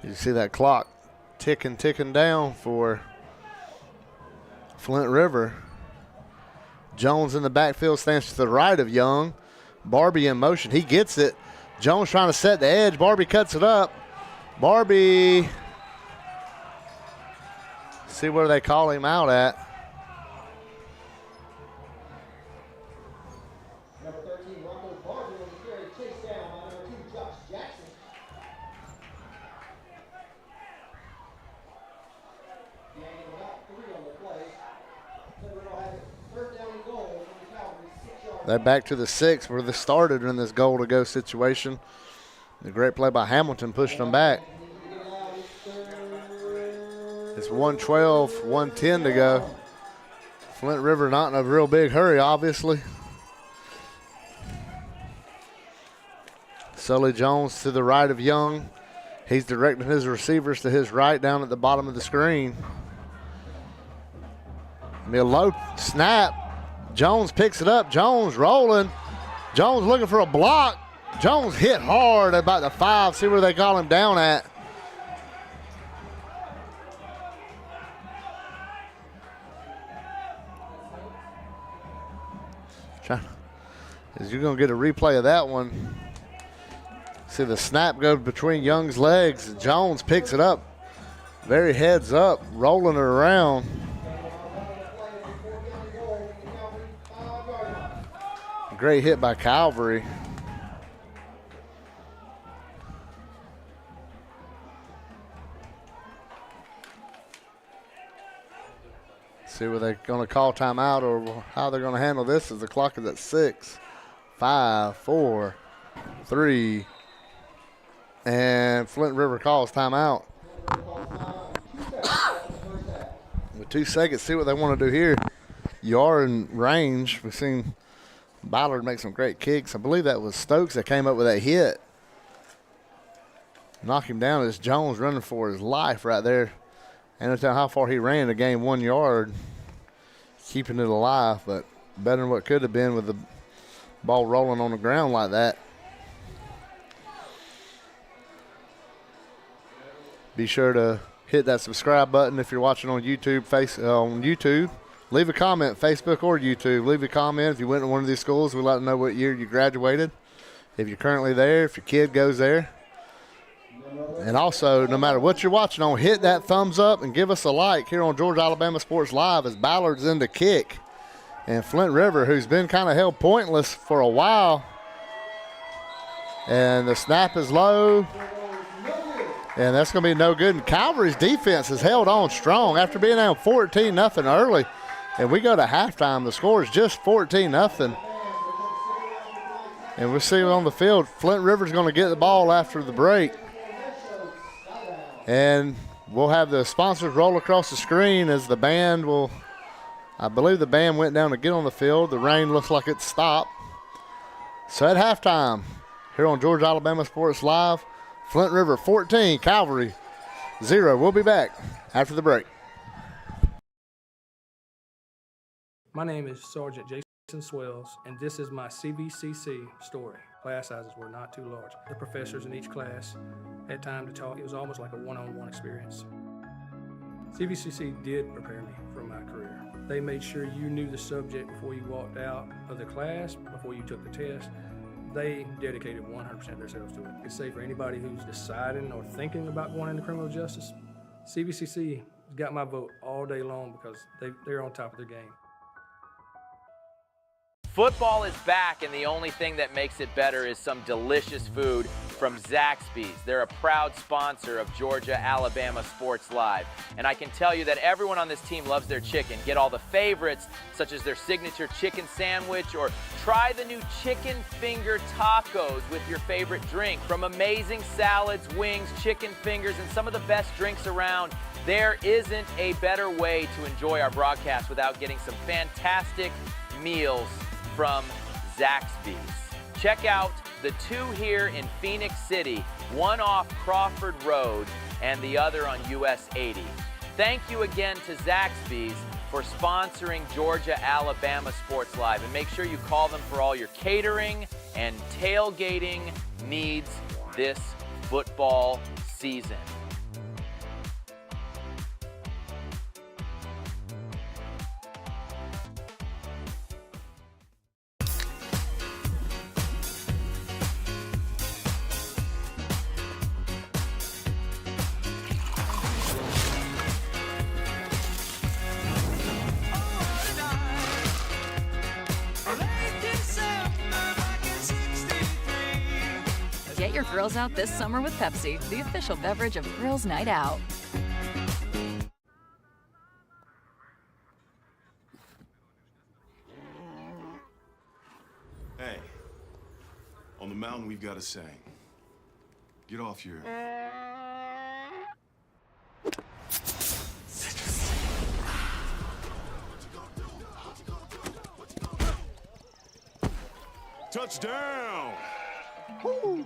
You see that clock ticking down for Flint River. Jones in the backfield stands to the right of Young. Barbie in motion. He gets it. Jones trying to set the edge. Barbie cuts it up. Barbie See where they call him out at. Number 13, Rocco Barber, on the carry, chased down by number 2, Josh Jackson. Gaining about 3 on the play. Flint River has it 3rd down and goal from the Calvary, 6 yards. They're back to the 6 where they started in this goal-to-go situation. A great play by Hamilton pushed them back. It's 1:12, 1:10 to go. Flint River not in a real big hurry, obviously. Sully Jones to the right of Young. He's directing his receivers to his right down at the bottom of the screen. Be a low snap. Jones picks it up. Jones rolling. Jones looking for a block. Jones hit hard at about the 5. See where they call him down at. Is you're going to get a replay of that one. See the snap goes between Young's legs. Jones picks it up. Very heads up, rolling it around. Great hit by Calvary. See where they're going to call timeout or how they're going to handle this as the clock is at 6, 5, 4, 3, and Flint River calls timeout. With 2 seconds, see what they want to do here. You are in range. We've seen Ballard make some great kicks. I believe that was Stokes that came up with that hit. Knock him down as Jones running for his life right there. And no telling how far he ran to gain 1 yard, keeping it alive, but better than what could have been with the ball rolling on the ground like that. Be sure to hit that subscribe button if you're watching on YouTube. YouTube. Leave a comment, Facebook or YouTube. Leave a comment if you went to one of these schools. We'd like to know what year you graduated. If you're currently there, if your kid goes there. And also, no matter what you're watching on, hit that thumbs up and give us a like here on Georgia Alabama Sports Live as Ballard's in the kick. And Flint River, who's been kind of held pointless for a while. And the snap is low. And that's going to be no good. And Calvary's defense has held on strong after being down 14-0 early. And we go to halftime. The score is just 14-0. And we'll see on the field, Flint River's going to get the ball after the break. And we'll have the sponsors roll across the screen as the band will, I believe the band went down to get on the field. The rain looks like it stopped. So at halftime, here on Georgia Alabama Sports Live, Flint River 14, Calvary 0. We'll be back after the break. My name is Sergeant Jason Swells, and this is my CVCC story. Class sizes were not too large. The professors in each class had time to talk. It was almost like a one-on-one experience. CVCC did prepare me for my career. They made sure you knew the subject before you walked out of the class, before you took the test. They dedicated 100% of themselves to it. I could say for anybody who's deciding or thinking about going into criminal justice, CVCC got my vote all day long because they're on top of their game. Football is back, and the only thing that makes it better is some delicious food from Zaxby's. They're a proud sponsor of Georgia Alabama Sports Live. And I can tell you that everyone on this team loves their chicken. Get all the favorites, such as their signature chicken sandwich, or try the new chicken finger tacos with your favorite drink. From amazing salads, wings, chicken fingers, and some of the best drinks around, there isn't a better way to enjoy our broadcast without getting some fantastic meals from Zaxby's. Check out the 2 here in Phoenix City, one off Crawford Road and the other on US 80. Thank you again to Zaxby's for sponsoring Georgia Alabama Sports Live, and make sure you call them for all your catering and tailgating needs this football season. Get your grills out this summer with Pepsi, the official beverage of Grills Night Out. Hey, on the mountain we've got a saying. Get off your... Touchdown! Woo!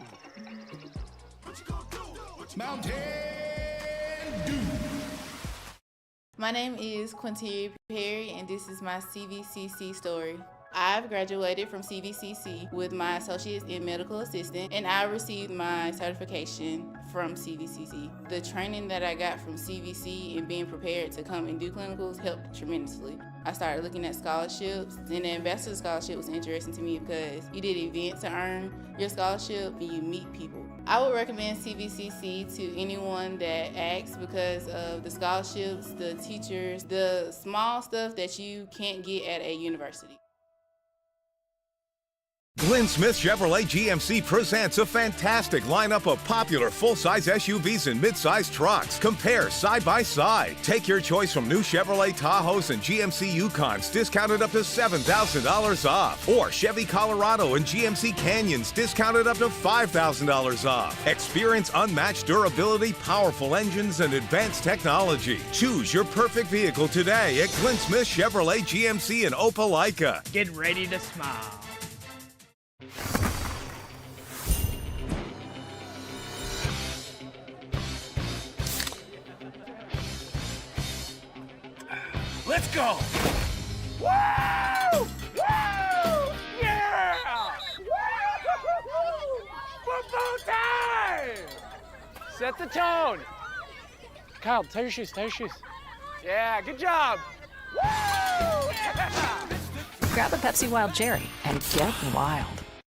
Mountain Dew! My name is Quinteria Perry, and this is my CVCC story. I've graduated from CVCC with my associates in medical assistant, and I received my certification from CVCC. The training that I got from CVC and being prepared to come and do clinicals helped tremendously. I started looking at scholarships, and the ambassador scholarship was interesting to me because you did events to earn your scholarship and you meet people. I would recommend CVCC to anyone that asks because of the scholarships, the teachers, the small stuff that you can't get at a university. Glenn Smith Chevrolet GMC presents a fantastic lineup of popular full-size SUVs and mid-size trucks. Compare side by side. Take your choice from new Chevrolet Tahoes and GMC Yukons discounted up to $7,000 off. Or Chevy Colorado and GMC Canyons discounted up to $5,000 off. Experience unmatched durability, powerful engines, and advanced technology. Choose your perfect vehicle today at Glenn Smith Chevrolet GMC in Opelika. Get ready to smile. Let's go! Woo! Woo! Yeah! Woo! Football time! Set the tone. Kyle, tie your shoes, tie your shoes. Yeah, good job. Woo! Yeah! Grab a Pepsi Wild Cherry and get wild.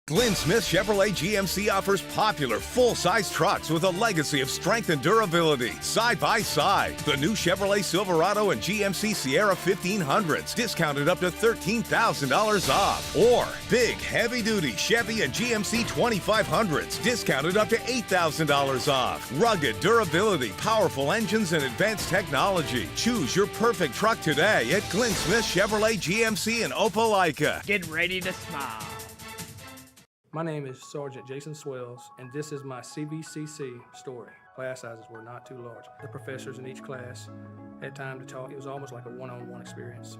Glenn Smith Chevrolet GMC offers popular full-size trucks with a legacy of strength and durability. Side by side, the new Chevrolet Silverado and GMC Sierra 1500s discounted up to $13,000 off. Or big, heavy-duty Chevy and GMC 2500s discounted up to $8,000 off. Rugged durability, powerful engines, and advanced technology. Choose your perfect truck today at Glenn Smith Chevrolet GMC in Opelika. Get ready to smile. My name is Sergeant Jason Swells, and this is my CVCC story. Class sizes were not too large. The professors in each class had time to talk. It was almost like a one-on-one experience.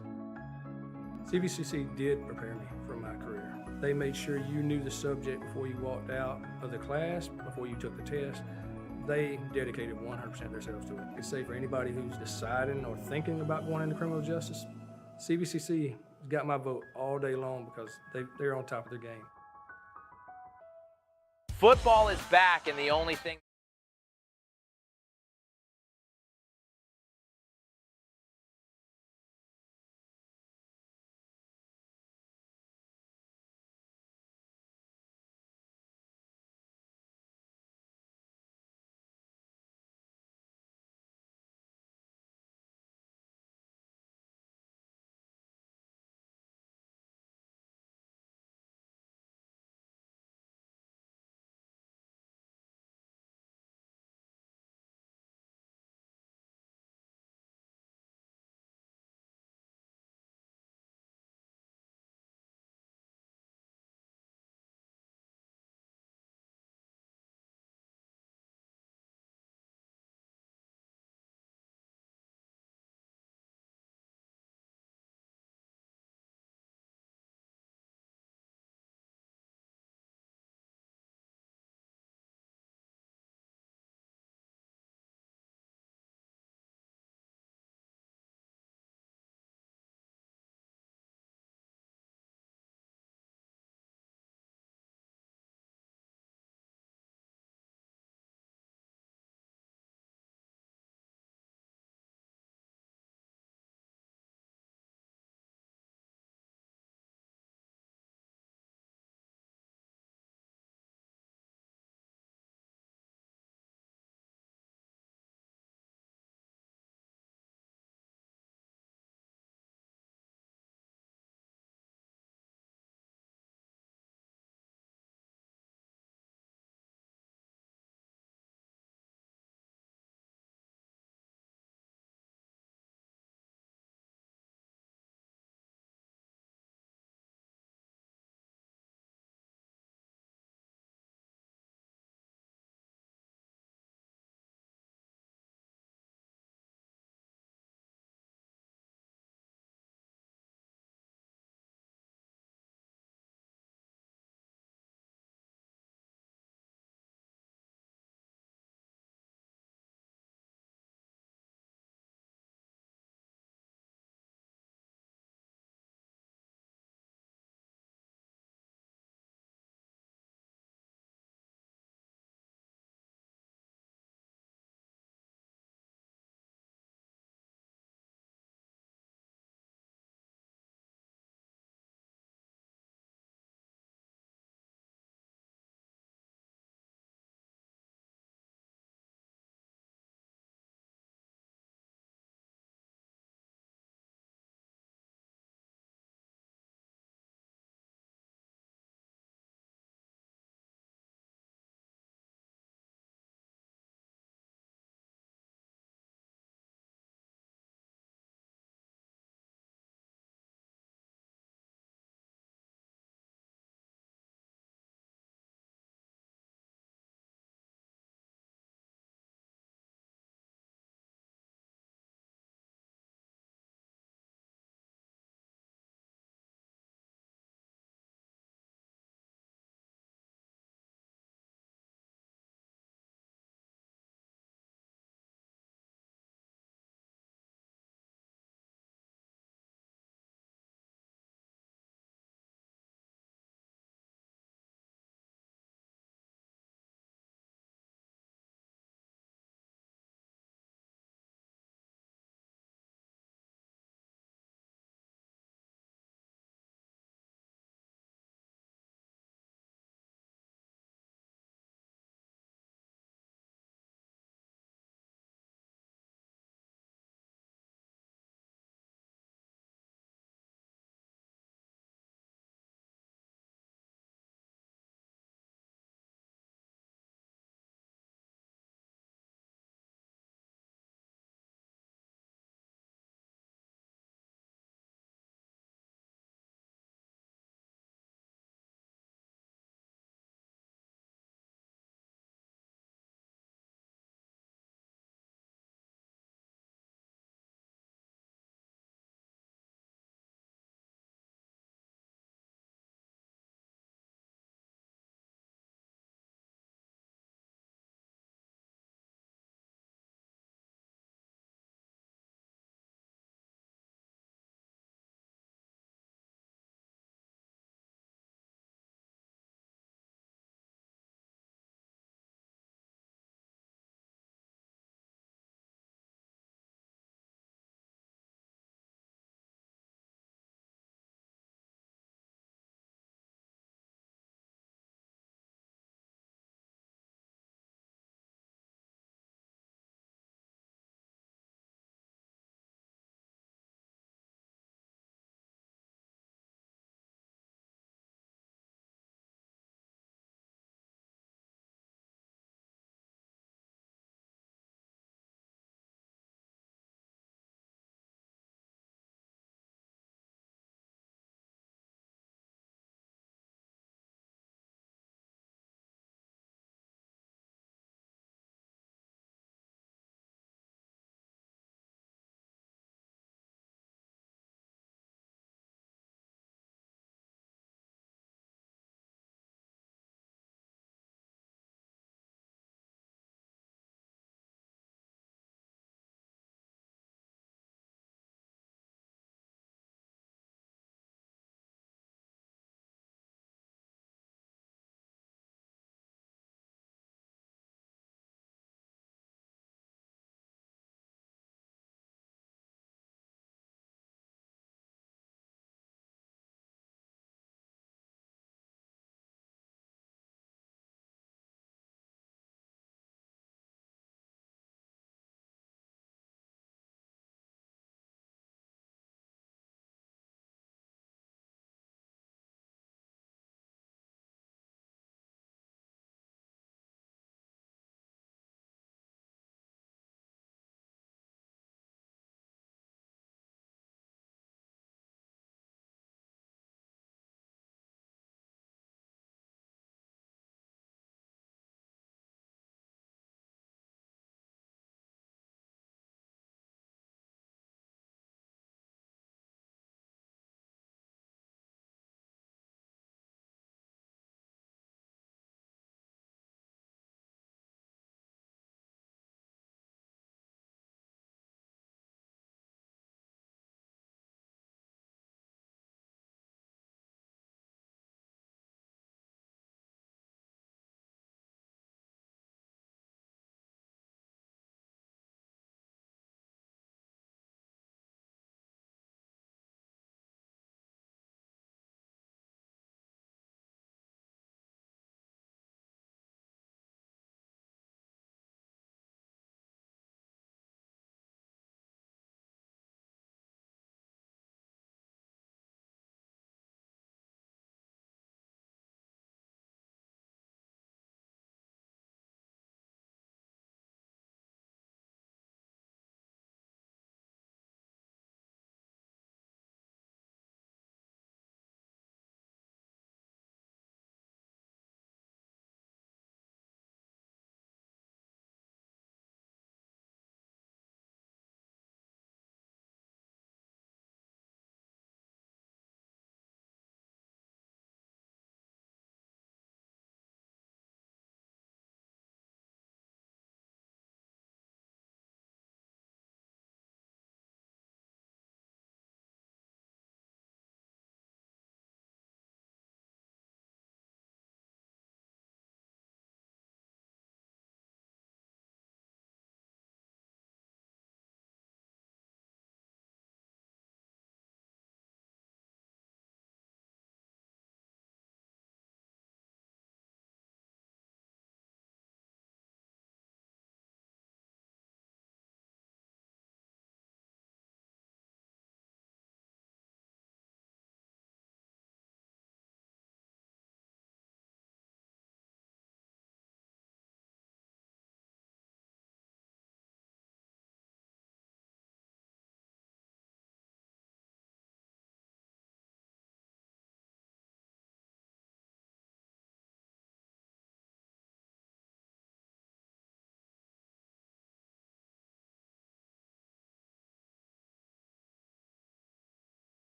CVCC did prepare me for my career. They made sure you knew the subject before you walked out of the class, before you took the test. They dedicated 100% of themselves to it. I could say for anybody who's deciding or thinking about going into criminal justice, CVCC got my vote all day long because they're on top of their game. Football is back, and the only thing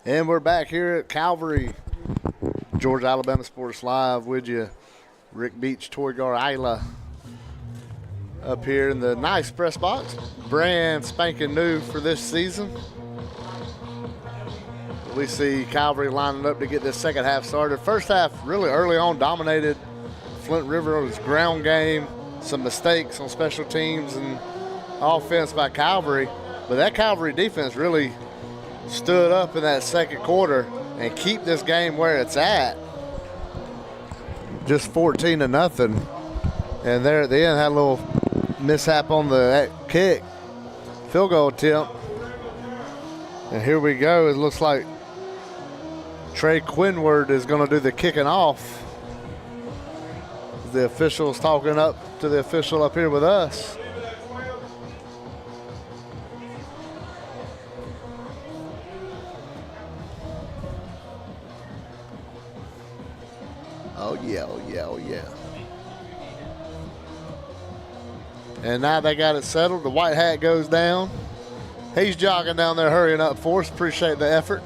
And we're back here at Calvary, Georgia Alabama Sports Live with you. Rick Beach, Torgar Isla up here in the nice press box. Brand spanking new for this season. We see Calvary lining up to get this second half started. First half really early on dominated Flint River. It was ground game, some mistakes on special teams and offense by Calvary. But that Calvary defense really stood up in that second quarter and keep this game where it's at. Just 14-0. And there at the end had a little mishap on the kick, field goal attempt. And here we go. It looks like Trey Quinward is going to do the kicking off. The official's talking up to the official up here with us. Oh yeah, oh yeah, oh yeah. And now they got it settled. The white hat goes down. He's jogging down there, hurrying up for us. Appreciate the effort.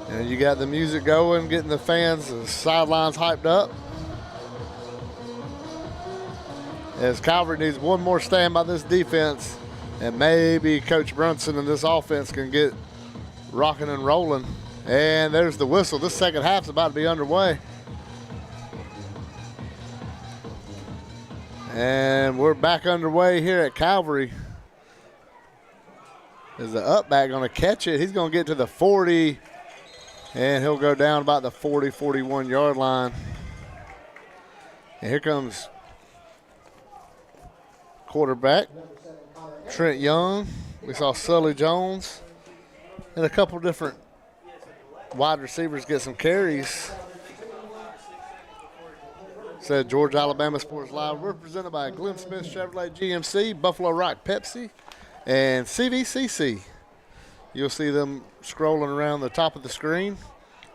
And you got the music going, getting the fans, the sidelines hyped up. As Calvary needs one more stand by this defense, and maybe Coach Brunson and this offense can get rocking and rolling. And there's the whistle. This second half's about to be underway. And we're back underway here at Calvary. Is the up back going to catch it? He's going to get to the 40, and he'll go down about the 40, 41-yard line. And here comes quarterback Trent Young. We saw Sully Jones and a couple different wide receivers get some carries. Said Georgia Alabama Sports Live. We're presented by Glenn Smith Chevrolet GMC, Buffalo Rock Pepsi, and CVCC. You'll see them scrolling around the top of the screen.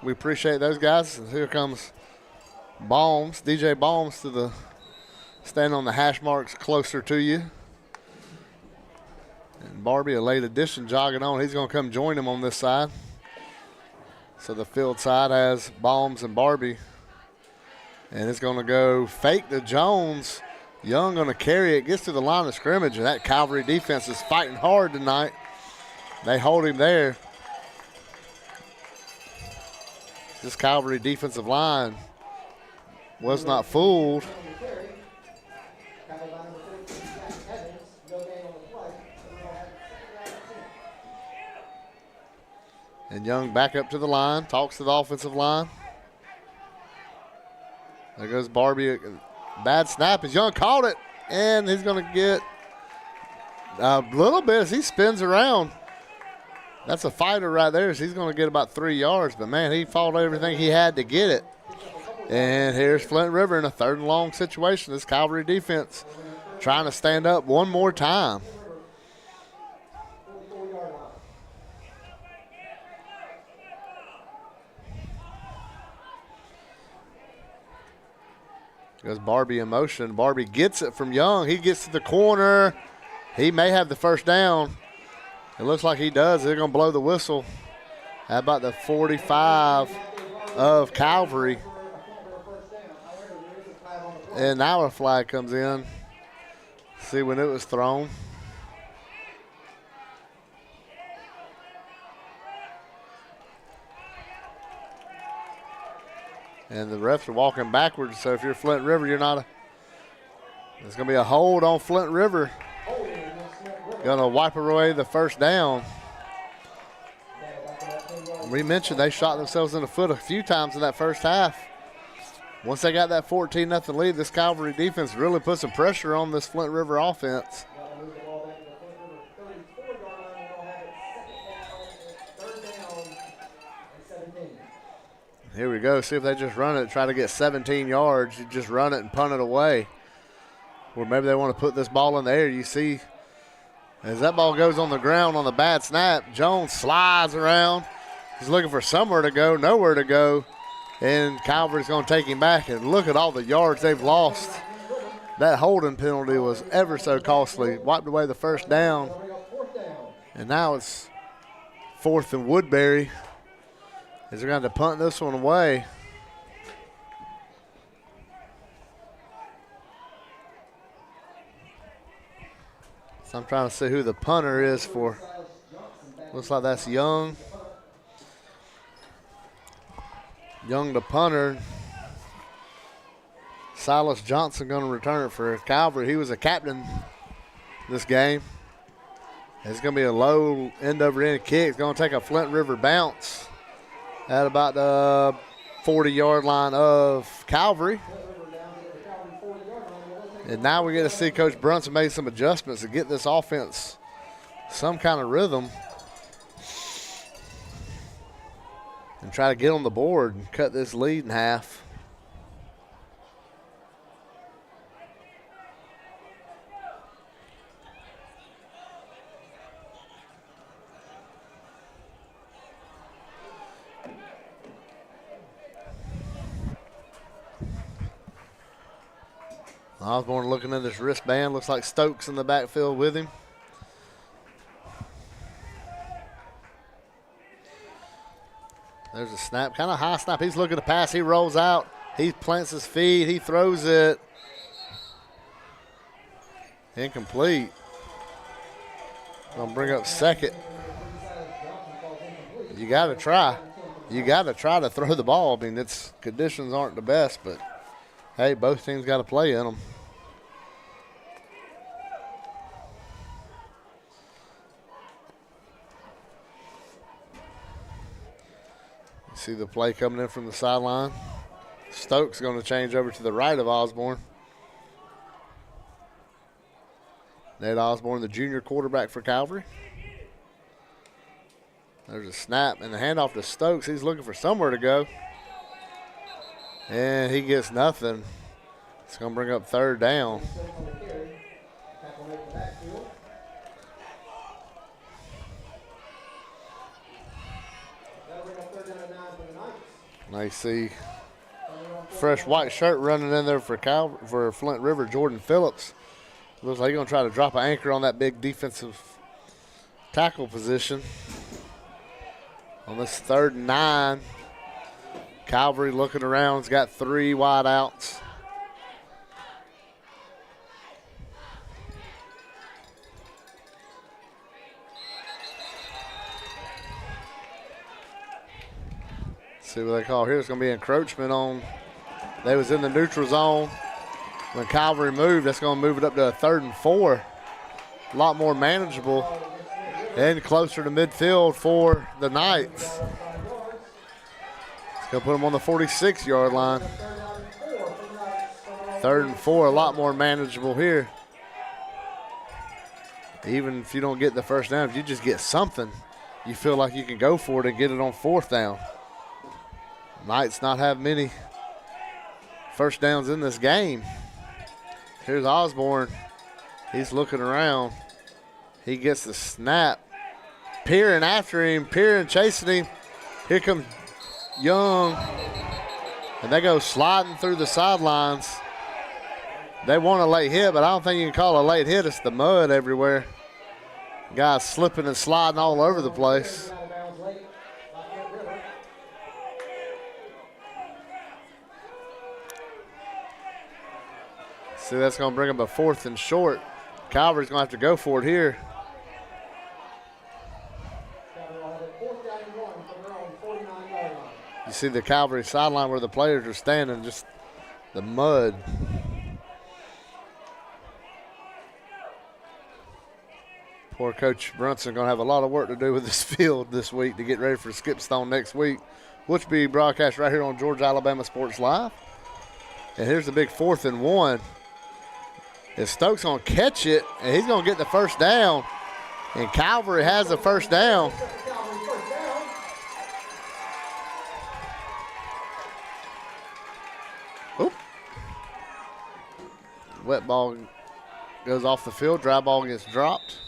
We appreciate those guys. And here comes Balms, DJ Balms, to the stand on the hash marks closer to you. And Barbie, a late addition, jogging on. He's going to come join him on this side. So the field side has Balms and Barbie. And it's going to go fake to Jones. Young going to carry it, gets to the line of scrimmage, and that Calvary defense is fighting hard tonight. They hold him there. This Calvary defensive line was not fooled. And Young back up to the line, talks to the offensive line. There goes Barbie. Bad snap as Young caught it, and he's going to get a little bit as he spins around. That's a fighter right there, so he's going to get about 3 yards. But, man, he fought everything he had to get it. And here's Flint River in a 3rd and long situation. This Calvary defense trying to stand up one more time. Goes Barbie in motion. Barbie gets it from Young. He gets to the corner. He may have the first down. It looks like he does. They're going to blow the whistle. How about the 45 of Calvary? And now a flag comes in. See when it was thrown. And the refs are walking backwards, so if you're Flint River, you're not there's going to be a hold on Flint River. Going to wipe away the first down. We mentioned they shot themselves in the foot a few times in that first half. Once they got that 14-0 lead, this Calvary defense really put some pressure on this Flint River offense. Here we go. See if they just run it, try to get 17 yards. You just run it and punt it away. Or maybe they want to put this ball in the air. You see, as that ball goes on the ground on the bad snap, Jones slides around. He's looking for somewhere to go, nowhere to go. And Calvary's going to take him back. And look at all the yards they've lost That holding penalty was ever so costly. Wiped away the first down. And now it's 4th and Woodbury. As they're going to punt this one away. So I'm trying to see who the punter is for. Looks like that's Young. Young the punter. Silas Johnson going to return it for Calvary. He was a captain this game. It's going to be a low end-over-end kick. It's going to take a Flint River bounce at about the 40-yard line of Calvary. And now we get to see Coach Brunson make some adjustments to get this offense some kind of rhythm and try to get on the board and cut this lead in half. Osborne looking at this wristband. Looks like Stokes in the backfield with him. There's a snap, kind of high snap. He's looking to pass. He rolls out. He plants his feet. He throws it. Incomplete. Gonna bring up second. You got to try. You got to try to throw the ball. I mean, its conditions aren't the best, but hey, both teams got to play in them. See the play coming in from the sideline. Stokes going to change over to the right of Osborne. Ned Osborne, the junior quarterback for Calvary. There's a snap and the handoff to Stokes. He's looking for somewhere to go. And he gets nothing. It's going to bring up 3rd down. Nice see fresh white shirt running in there for Flint River, Jordan Phillips. Looks like he's going to try to drop an anchor on that big defensive tackle position. On this 3rd and 9, Calvary looking around. He's got 3 wide outs. See what they call here. It's going to be encroachment on. They was in the neutral zone. When Calvary moved, that's going to move it up to a 3rd and 4. A lot more manageable and closer to midfield for the Knights. It's going to put them on the 46-yard line. 3rd and 4, a lot more manageable here. Even if you don't get the first down, if you just get something, you feel like you can go for it and get it on 4th down. Knights not have many first downs in this game. Here's Osborne. He's looking around. He gets the snap. Peering after him. Peering chasing him. Here comes Young. And they go sliding through the sidelines. They want a late hit, but I don't think you can call a late hit. It's the mud everywhere. Guys slipping and sliding all over the place. See, that's going to bring up a 4th and short. Calvary's going to have to go for it here. You see the Calvary sideline where the players are standing, just the mud. Poor Coach Brunson going to have a lot of work to do with this field this week to get ready for Skipstone next week, which will be broadcast right here on Georgia Alabama Sports Live. And here's the big 4th and 1. Is Stokes going to catch it, and he's going to get the first down. And Calvary has the first down. Oop. Wet ball goes off the field. Dry ball gets dropped.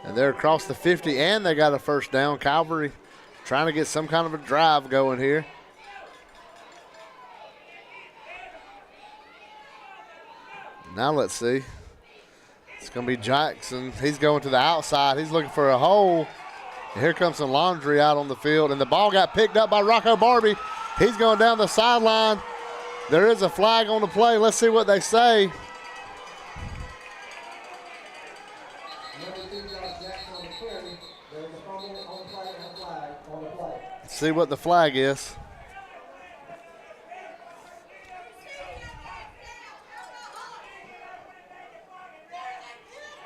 And they're across the 50, and they got a first down. Calvary trying to get some kind of a drive going here. Now let's see. It's going to be Jackson. He's going to the outside. He's looking for a hole. And here comes some laundry out on the field, and the ball got picked up by Rocco Barbie. He's going down the sideline. There is a flag on the play. Let's see what they say. Let's see what the flag is.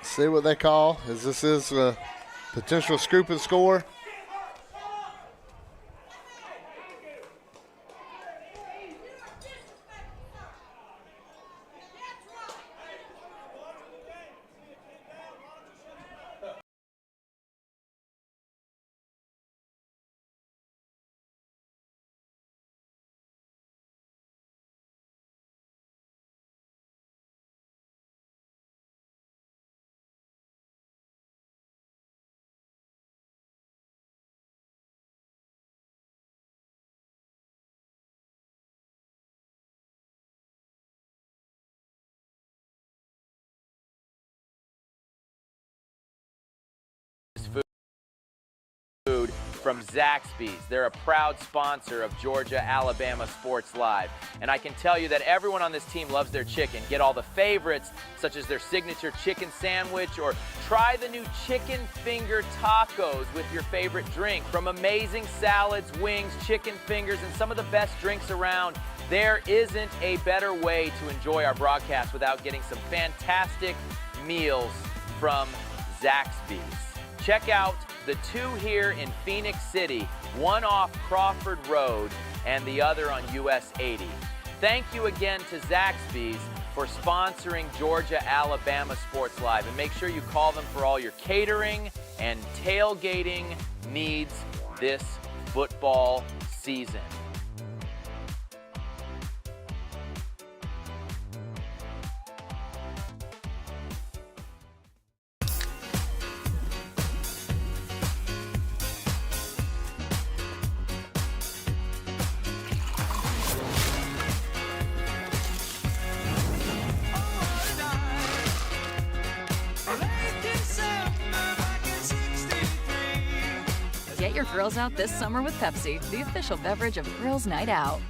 See what they call, as this is a potential scoop and score. Food from Zaxby's. They're a proud sponsor of Georgia-Alabama Sports Live. And I can tell you that everyone on this team loves their chicken. Get all the favorites, such as their signature chicken sandwich, or try the new chicken finger tacos with your favorite drink. From amazing salads, wings, chicken fingers, and some of the best drinks around, there isn't a better way to enjoy our broadcast without getting some fantastic meals from Zaxby's. Check out the two here in Phoenix City, one off Crawford Road and the other on US 80. Thank you again to Zaxby's for sponsoring Georgia-Alabama Sports Live. And make sure you call them for all your catering and tailgating needs this football season. Get your grills out this summer with Pepsi, the official beverage of Grills Night Out.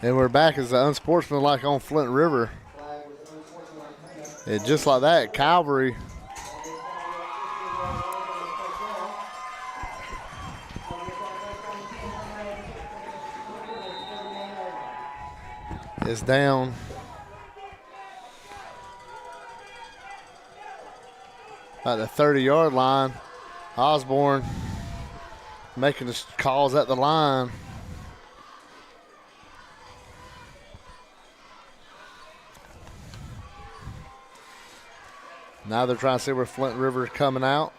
And we're back as the unsportsmanlike on Flint River. And just like that, Calvary is down. At the 30-yard line. Osborne making the calls at the line. Now they're trying to see where Flint River is coming out.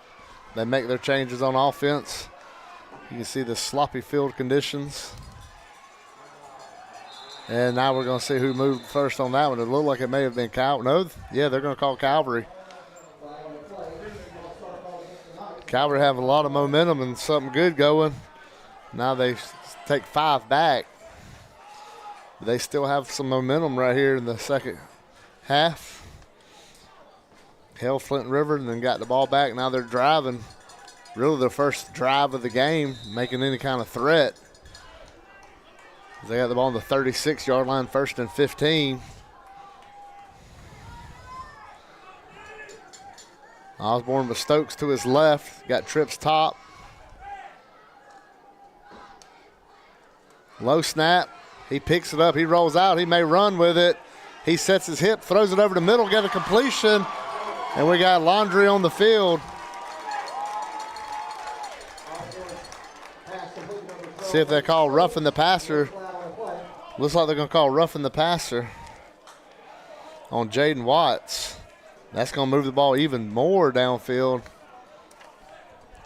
They make their changes on offense. You can see the sloppy field conditions. And now we're going to see who moved first on that one. It looked like it may have been Calvary. No, yeah, they're going to call Calvary. Calvary have a lot of momentum and something good going. Now they take 5 back. They still have some momentum right here in the second half. Held Flint River and then got the ball back. Now they're driving. Really their first drive of the game, making any kind of threat. They got the ball on the 36-yard line, 1st and 15. Osborne with Stokes to his left. Got Tripp's top. Low snap. He picks it up. He rolls out. He may run with it. He sets his hip, throws it over the middle, get a completion. And we got laundry on the field. See if they call roughing the passer. Looks like they're going to call roughing the passer on Jaden Watts. That's going to move the ball even more downfield.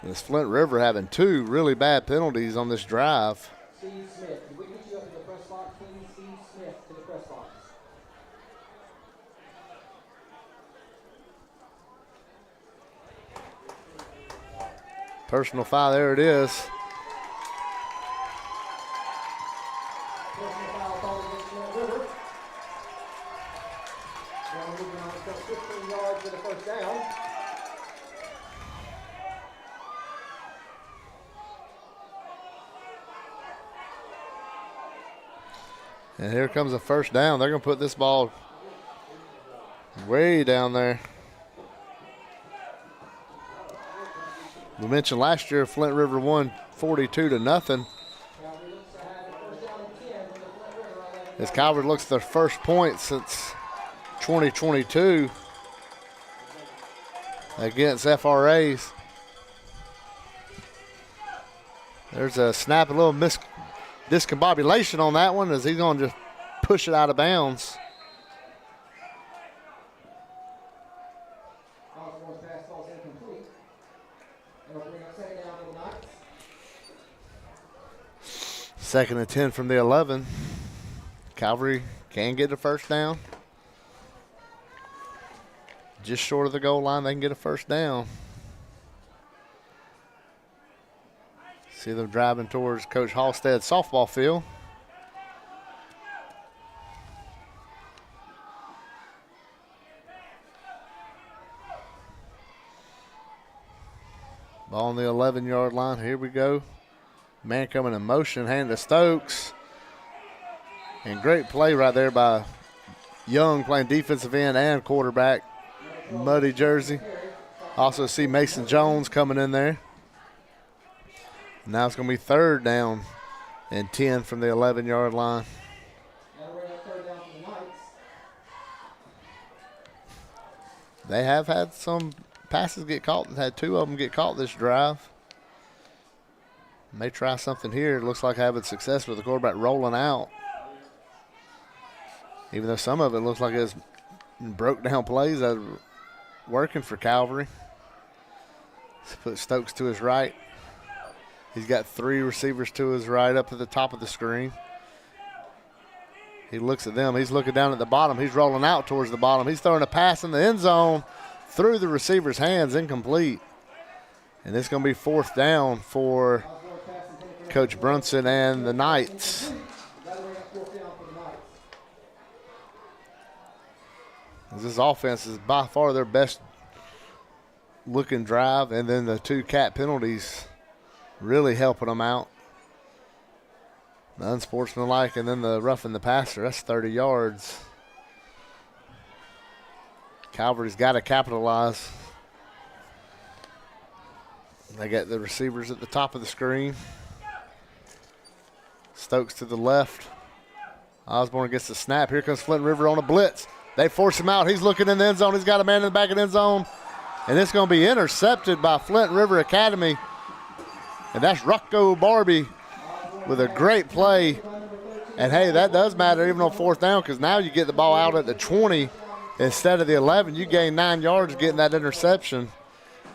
This Flint River having 2 really bad penalties on this drive. Steve Smith, we get you up in the press Personal foul, there it is. Personal foul called against Flint River. Now moving on to 15 yards for the first down. And here comes a first down. They're going to put this ball way down there. We mentioned last year Flint River won 42-0. As Calvary looks at their first point since 2022 against FRAs. There's a snap, a little discombobulation on that one as he's going to just push it out of bounds. Second and 10 from the 11. Calvary can get a first down. Just short of the goal line, they can get a first down. See them driving towards Coach Halstead's softball field. Ball on the 11-yard line. Here we go. Man coming in motion, hand to Stokes. And great play right there by Young playing defensive end and quarterback. Muddy jersey. Also see Mason Jones coming in there. Now it's going to be third down and 10 from the 11-yard line. They have had some passes get caught. Had two of them get caught this drive. May try something here. It looks like having success with the quarterback rolling out. Even though some of it looks like it's broke down plays that are working for Calvary. Let's put Stokes to his right. He's got three receivers to his right up at the top of the screen. He looks at them. He's looking down at the bottom. He's rolling out towards the bottom. He's throwing a pass in the end zone through the receiver's hands, incomplete. And it's going to be fourth down for Coach Brunson and the Knights. This offense is by far their best looking drive, and then the two cat penalties really helping them out. The unsportsmanlike and then the roughing the passer, that's 30 yards. Calvary's got to capitalize. They got the receivers at the top of the screen. Stokes to the left. Osborne gets the snap. Here comes Flint River on a blitz. They force him out. He's looking in the end zone. He's got a man in the back of the end zone. And it's going to be intercepted by Flint River Academy. And that's Rocco Barbie with a great play. And, hey, that does matter even on fourth down because now you get the ball out at the 20 instead of the 11. You gain 9 yards getting that interception.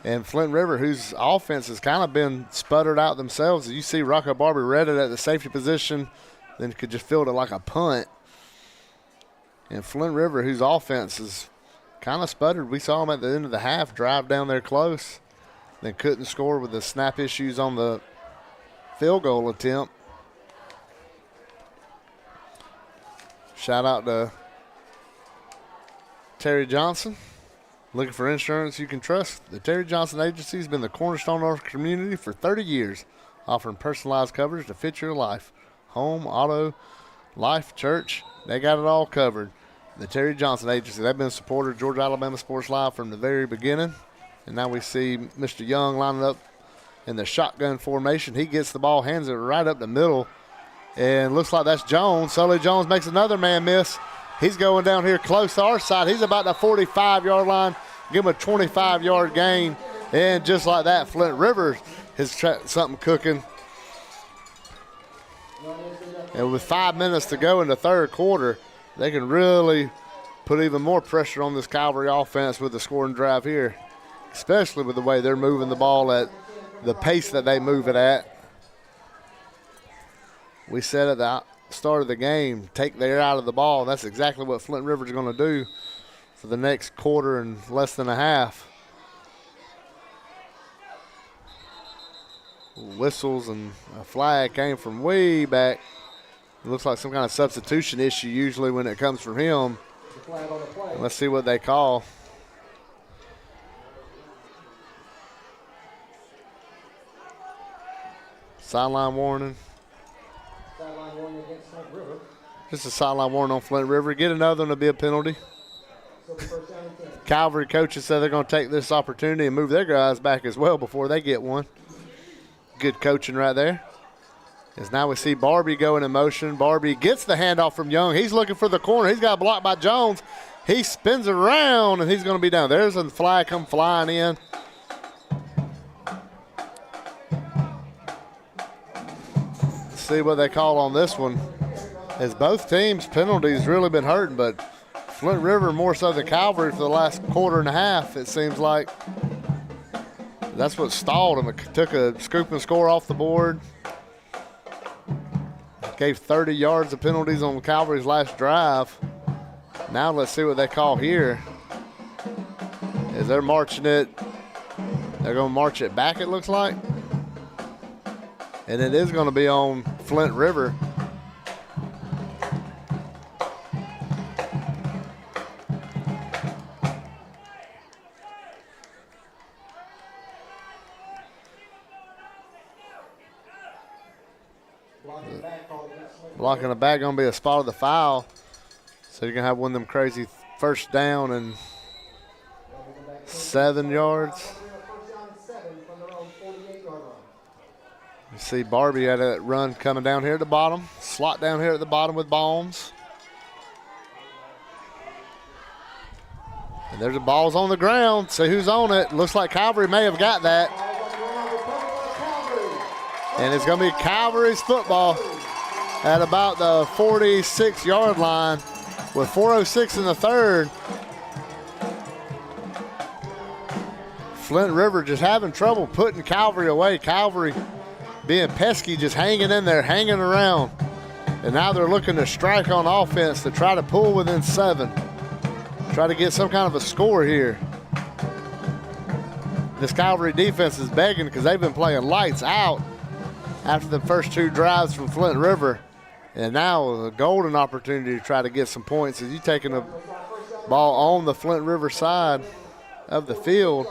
And Flint River, whose offense has kind of been sputtered out themselves. You see Rocco Barbie read it at the safety position, then could just field it like a punt. And Flint River, whose offense is kind of sputtered. We saw them at the end of the half drive down there close, then couldn't score with the snap issues on the field goal attempt. Shout out to Terry Johnson. Looking for insurance you can trust? The Terry Johnson Agency has been the cornerstone of our community for 30 years, offering personalized coverage to fit your life. Home, auto, life, church, they got it all covered. The Terry Johnson Agency, they've been a supporter of Georgia Alabama Sports Live from the very beginning. And now we see Mr. Young lining up in the shotgun formation. He gets the ball, hands it right up the middle, and looks like that's Jones. Sully Jones makes another man miss. He's going down here close to our side. He's about the 45-yard line. Give him a 25-yard gain. And just like that, Flint River has something cooking. And with 5 minutes to go in the third quarter, they can really put even more pressure on this Calvary offense with the scoring drive here, especially with the way they're moving the ball at the pace that they move it at. We said at the start of the game, take the air out of the ball. That's exactly what Flint River is going to do for the next quarter and less than a half. whistles and a flag came from way back. It looks like some kind of substitution issue usually when it comes from him. Let's see what they call. Sideline warning. Sideline warning against Flint River. Just a sideline warning on Flint River. Get another one to be a penalty. So the first down and 10. Calvary coaches said they're going to take this opportunity and move their guys back as well before they get one. Good coaching right there. As now we see Barbie going in motion. Barbie gets the handoff from Young. He's looking for the corner. He's got blocked by Jones. He spins around, and he's going to be down. There's a flag come flying in. Let's see what they call on this one. As both teams' penalties really been hurting, but Flint River more so than Calvary for the last quarter and a half, it seems like. That's what stalled them. It took a scoop and score off the board. Gave 30 yards of penalties on Calvary's last drive. Now let's see what they call here. As they're marching it, they're going to march it back, it looks like. And it is going to be on Flint River. Blocking the back going to be a spot of the foul. So you're going to have one of them crazy first down and 7 yards. You see Barbie had a run coming down here at the bottom. Slot down here at the bottom with Balms. And there's the ball's on the ground. See who's on it. Looks like Calvary may have got that. And it's going to be Calvary's football at about the 46-yard line with 4:06 in the third. Flint River just having trouble putting Calvary away. Calvary being pesky, just hanging in there, hanging around. And now they're looking to strike on offense to try to pull within 7. Try to get some kind of a score here. This Calvary defense is begging because they've been playing lights out after the first 2 drives from Flint River. And now a golden opportunity to try to get some points as you taking the ball on the Flint River side of the field.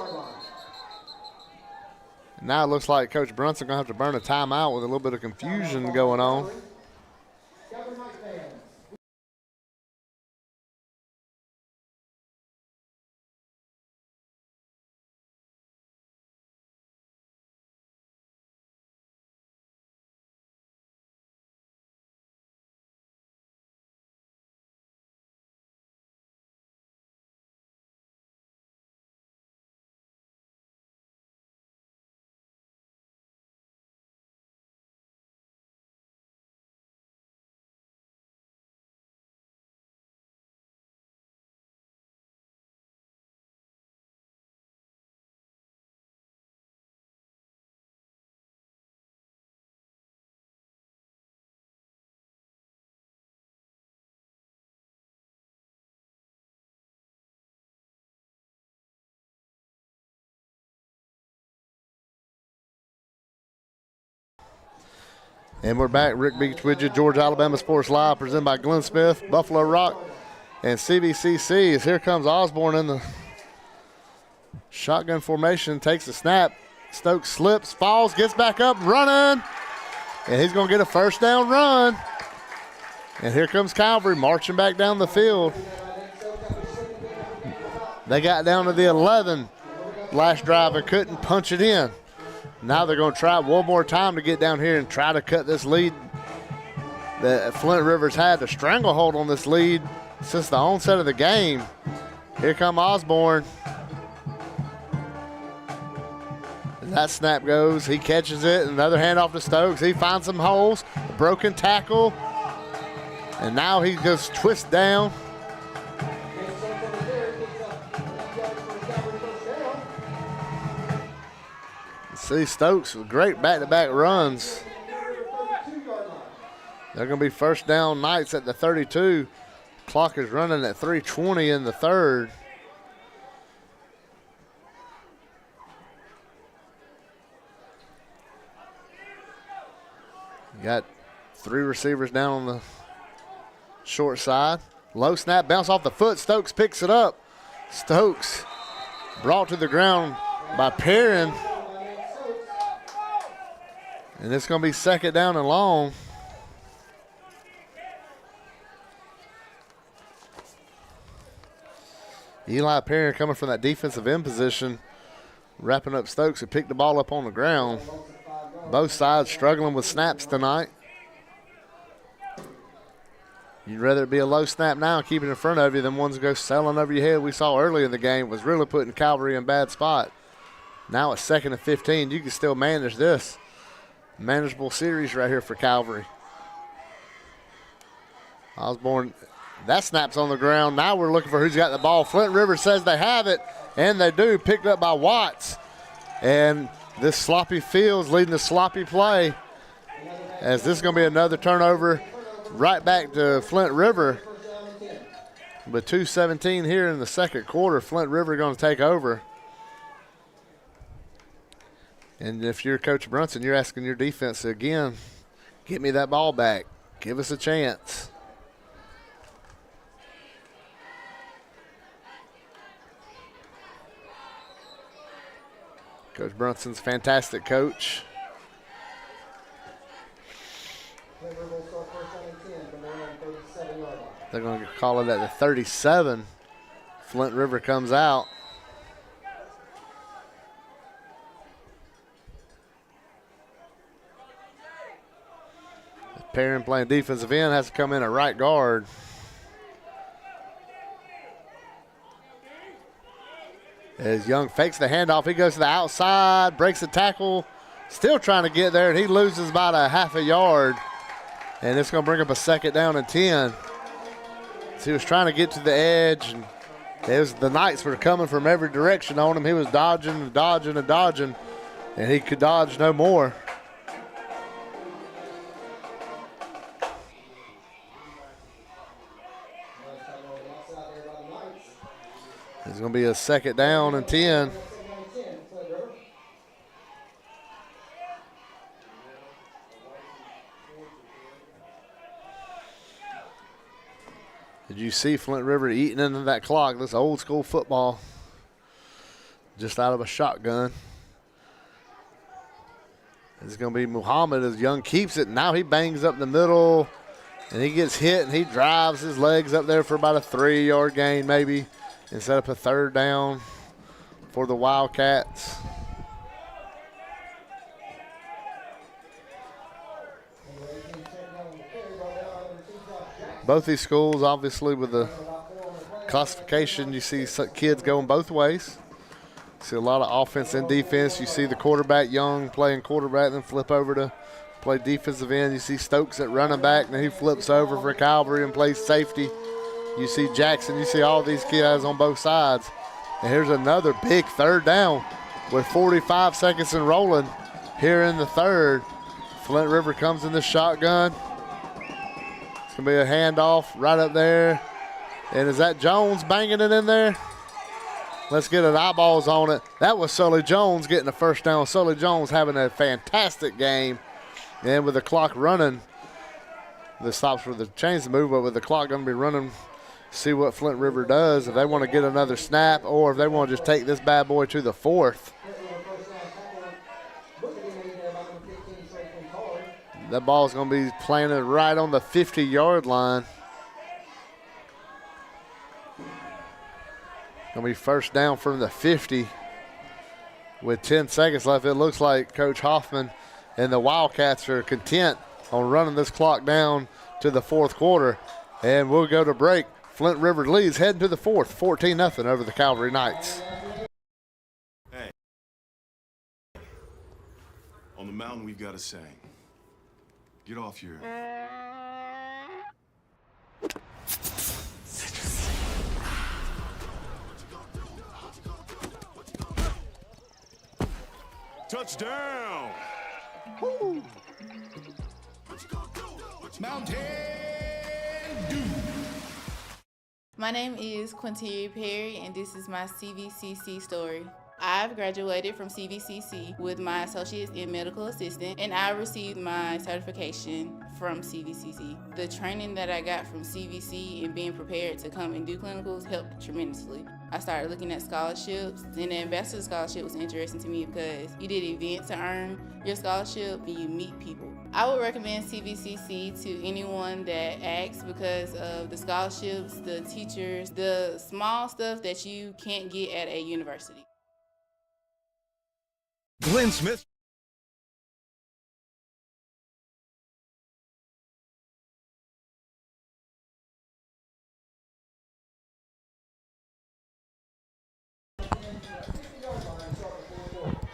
Now it looks like Coach Brunson going to have to burn a timeout with a little bit of confusion going on. And we're back. Rick Beach Widget, Georgia Alabama Sports Live, presented by Glenn Smith, Buffalo Rock, and CVCC. As here comes Osborne in the shotgun formation, takes a snap. Stokes slips, falls, gets back up, running. And he's going to get a first down run. And here comes Calvary marching back down the field. They got down to the 11 last drive and couldn't punch it in. Now they're going to try one more time to get down here and try to cut this lead that Flint River's had, a stranglehold on this lead since the onset of the game. Here come Osborne. And that snap goes. He catches it. Another handoff to Stokes. He finds some holes. A broken tackle. And now he just twists down. See Stokes with great back-to-back runs. They're going to be first down Knights at the 32. Clock is running at 3:20 in the third. got 3 receivers down on the short side. Low snap, bounce off the foot. Stokes picks it up. Stokes brought to the ground by Perrin. And it's going to be 2nd down and long. Eli Perrin coming from that defensive end position, wrapping up Stokes, who picked the ball up on the ground. Both sides struggling with snaps tonight. You'd rather it be a low snap now, keep it in front of you, than ones that go sailing over your head. We saw early in the game was really putting Calvary in a bad spot. Now it's 2nd and 15. You can still manage this. Manageable series right here for Calvary. Osborne, that snap's on the ground. Now we're looking for who's got the ball. Flint River says they have it, and they do. Picked up by Watts. And this sloppy field's leading to sloppy play, as this is going to be another turnover right back to Flint River. With 2:17 here in the 2nd quarter, Flint River going to take over. And if you're Coach Brunson, you're asking your defense to, again, get me that ball back. Give us a chance. Coach Brunson's a fantastic coach. They're going to call it at the 37. Flint River comes out. Perrin playing defensive end has to come in at right guard. As Young fakes the handoff, he goes to the outside, breaks the tackle, still trying to get there, and he loses about a half a yard. And it's going to bring up a 2nd down and 10. So he was trying to get to the edge, and the Knights were coming from every direction on him. He was dodging and dodging and dodging, and he could dodge no more. It's going to be a 2nd down and 10. Did you see Flint River eating into that clock? This old school football, just out of a shotgun. It's going to be Muhammad as Young keeps it. Now he bangs up the middle, and he gets hit, and he drives his legs up there for about a 3-yard gain maybe, and set up a 3rd down for the Wildcats. Both these schools, obviously, with the classification, you see kids going both ways. You see a lot of offense and defense. You see the quarterback, Young, playing quarterback, then flip over to play defensive end. You see Stokes at running back, and he flips over for Calvary and plays safety. You see Jackson. You see all these kids on both sides. And here's another big 3rd down with 45 seconds and rolling here in the 3rd. Flint River comes in the shotgun. It's going to be a handoff right up there. And is that Jones banging it in there? Let's get an eyeballs on it. That was Sully Jones getting the 1st down. Sully Jones having a fantastic game. And with the clock running, the stops for the chains to move, but with the clock going to be running, see what Flint River does. If they want to get another snap or if they want to just take this bad boy to the 4th. That ball's going to be planted right on the 50-yard line. Going to be 1st down from the 50 with 10 seconds left. It looks like Coach Hoffman and the Wildcats are content on running this clock down to the 4th quarter. And we'll go to break. Flint River leads heading to the 4th, 14-0 over the Calvary Knights. Hey. On the mountain, we've got a saying. Get off your... Touchdown! Woo! Mountain Dew! My name is Quinteria Perry, and this is my CVCC story. I've graduated from CVCC with my associates in medical assistant, and I received my certification from CVCC. The training that I got from CVC and being prepared to come and do clinicals helped tremendously. I started looking at scholarships, and the ambassador scholarship was interesting to me because you did events to earn your scholarship and you meet people. I would recommend CVCC to anyone that asks because of the scholarships, the teachers, the small stuff that you can't get at a university. Glenn Smith.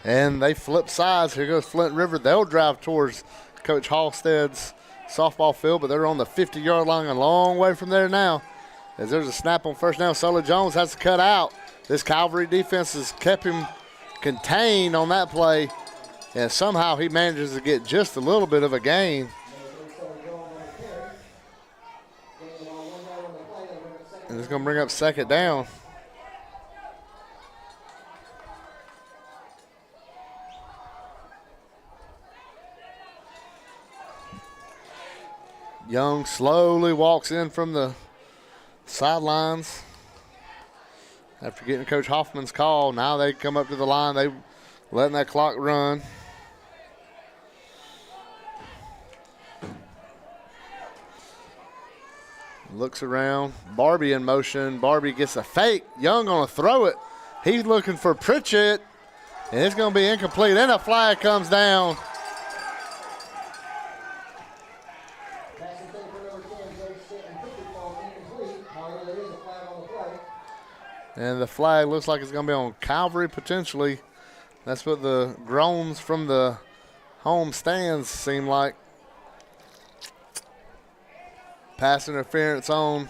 And they flip sides. Here goes Flint River. They'll drive towards Coach Halstead's softball field, but they're on the 50-yard line, a long way from there now. As there's a snap on first down, Sully Jones has to cut out. This Calvary defense has kept him contained on that play, and somehow he manages to get just a little bit of a gain. And it's going to bring up second down. Young slowly walks in from the sidelines after getting Coach Hoffman's call. Now they come up to the line. They letting that clock run. Looks around. Barbie in motion. Barbie gets a fake. Young going to throw it. He's looking for Pritchett, and it's going to be incomplete. And a flag comes down. And the flag looks like it's going to be on Calvary potentially. That's what the groans from the home stands seem like. Pass interference on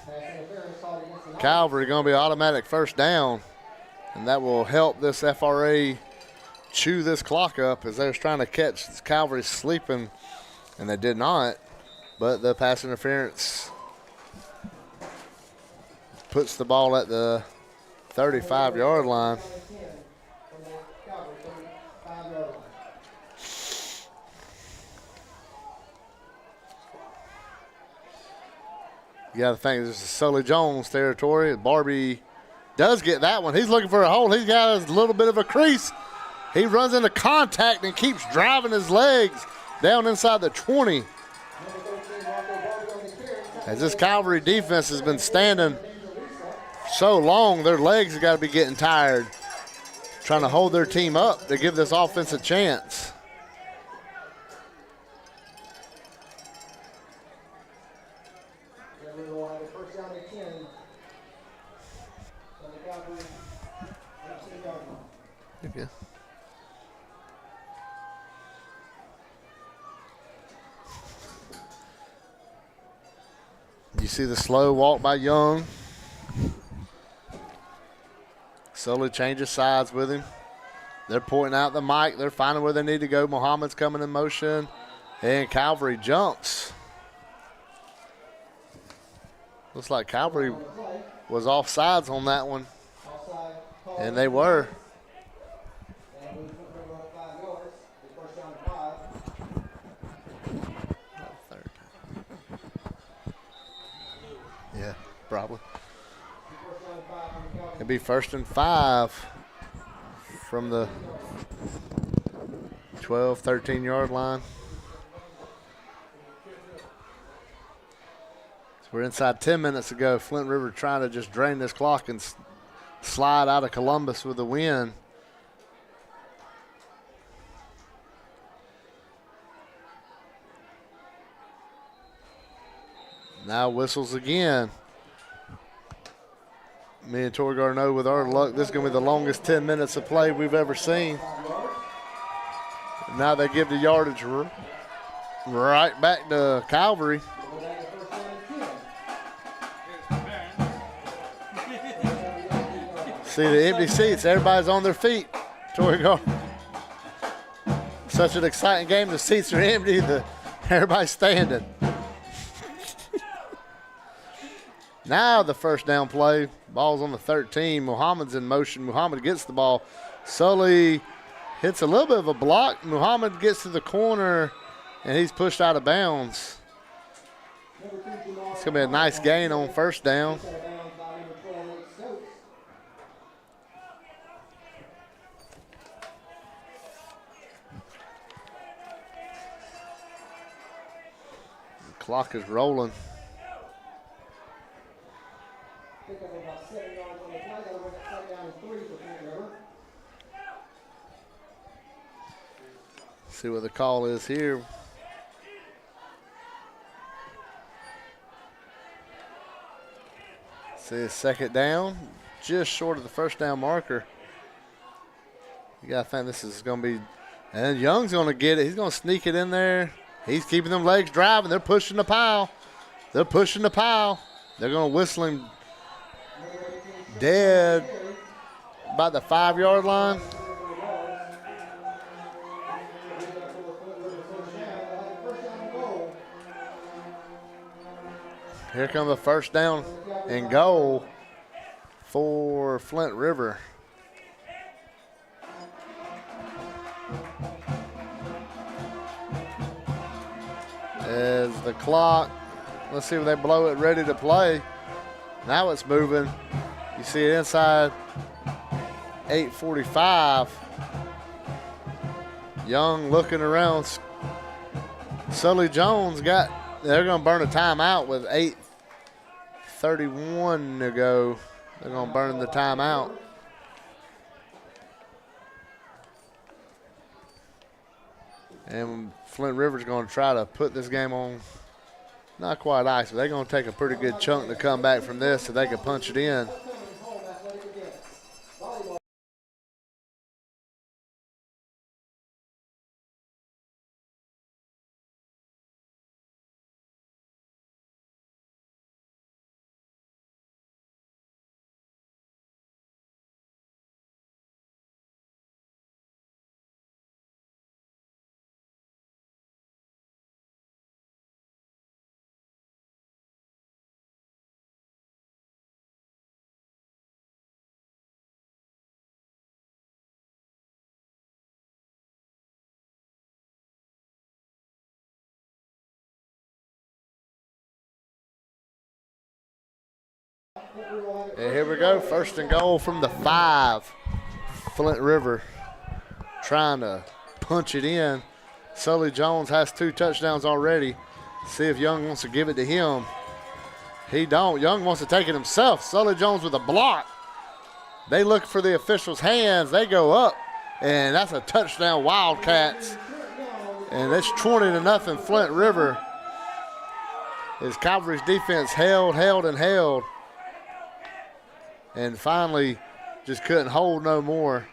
Calvary, going to be automatic first down. And that will help this FRA chew this clock up as they was trying to catch Calvary sleeping, and they did not. But the pass interference puts the ball at the 35-yard line. You got to think this is Sully Jones territory. Barbie does get that one. He's looking for a hole. He's got a little bit of a crease. He runs into contact and keeps driving his legs down inside the 20. As this Calvary defense has been standing so long, their legs have got to be getting tired, trying to hold their team up to give this offense a chance. Okay. You see the slow walk by Young. Sully changes sides with him. They're pointing out the mic. They're finding where they need to go. Muhammad's coming in motion. And Calvary jumps. Looks like Calvary was off sides on that one. And they were. Yeah, probably. It'll be 1st and 5 from the 12, 13-yard line. So we're inside 10 minutes to go. Flint River trying to just drain this clock and slide out of Columbus with a win. Now whistles again. Me and Tori Garneau, with our luck, this is going to be the longest 10 minutes of play we've ever seen. Now they give the yardage right back to Calvary. See the empty seats. Everybody's on their feet. Tori Garneau. Such an exciting game. The seats are empty. Everybody's standing. Now the first down play. Ball's on the 13. Muhammad's in motion. Muhammad gets the ball. Sully hits a little bit of a block. Muhammad gets to the corner, and he's pushed out of bounds. It's going to be a nice gain on first down. The clock is rolling. See what the call is here. See a second down, just short of the first down marker. You got to think this is going to be, and Young's going to get it. He's going to sneak it in there. He's keeping them legs driving. They're pushing the pile. They're pushing the pile. They're going to whistle him dead about the 5-yard line. Here comes the first down and goal for Flint River. As the clock, let's see if they blow it ready to play. Now it's moving. You see it inside 8:45. Young looking around. Sully Jones they're going to burn a timeout with 8:31 to go. They're going to burn the timeout. And Flint River's going to try to put this game on, not quite ice, but they're going to take a pretty good chunk to come back from this so they can punch it in. And here we go, first and goal from the 5. Flint River trying to punch it in. Sully Jones has 2 touchdowns already. See if Young wants to give it to him. He don't. Young wants to take it himself. Sully Jones with a block. They look for the officials' hands. They go up, and that's a touchdown, Wildcats. And it's 20-0 Flint River. As Calvary's defense held. And finally just couldn't hold no more.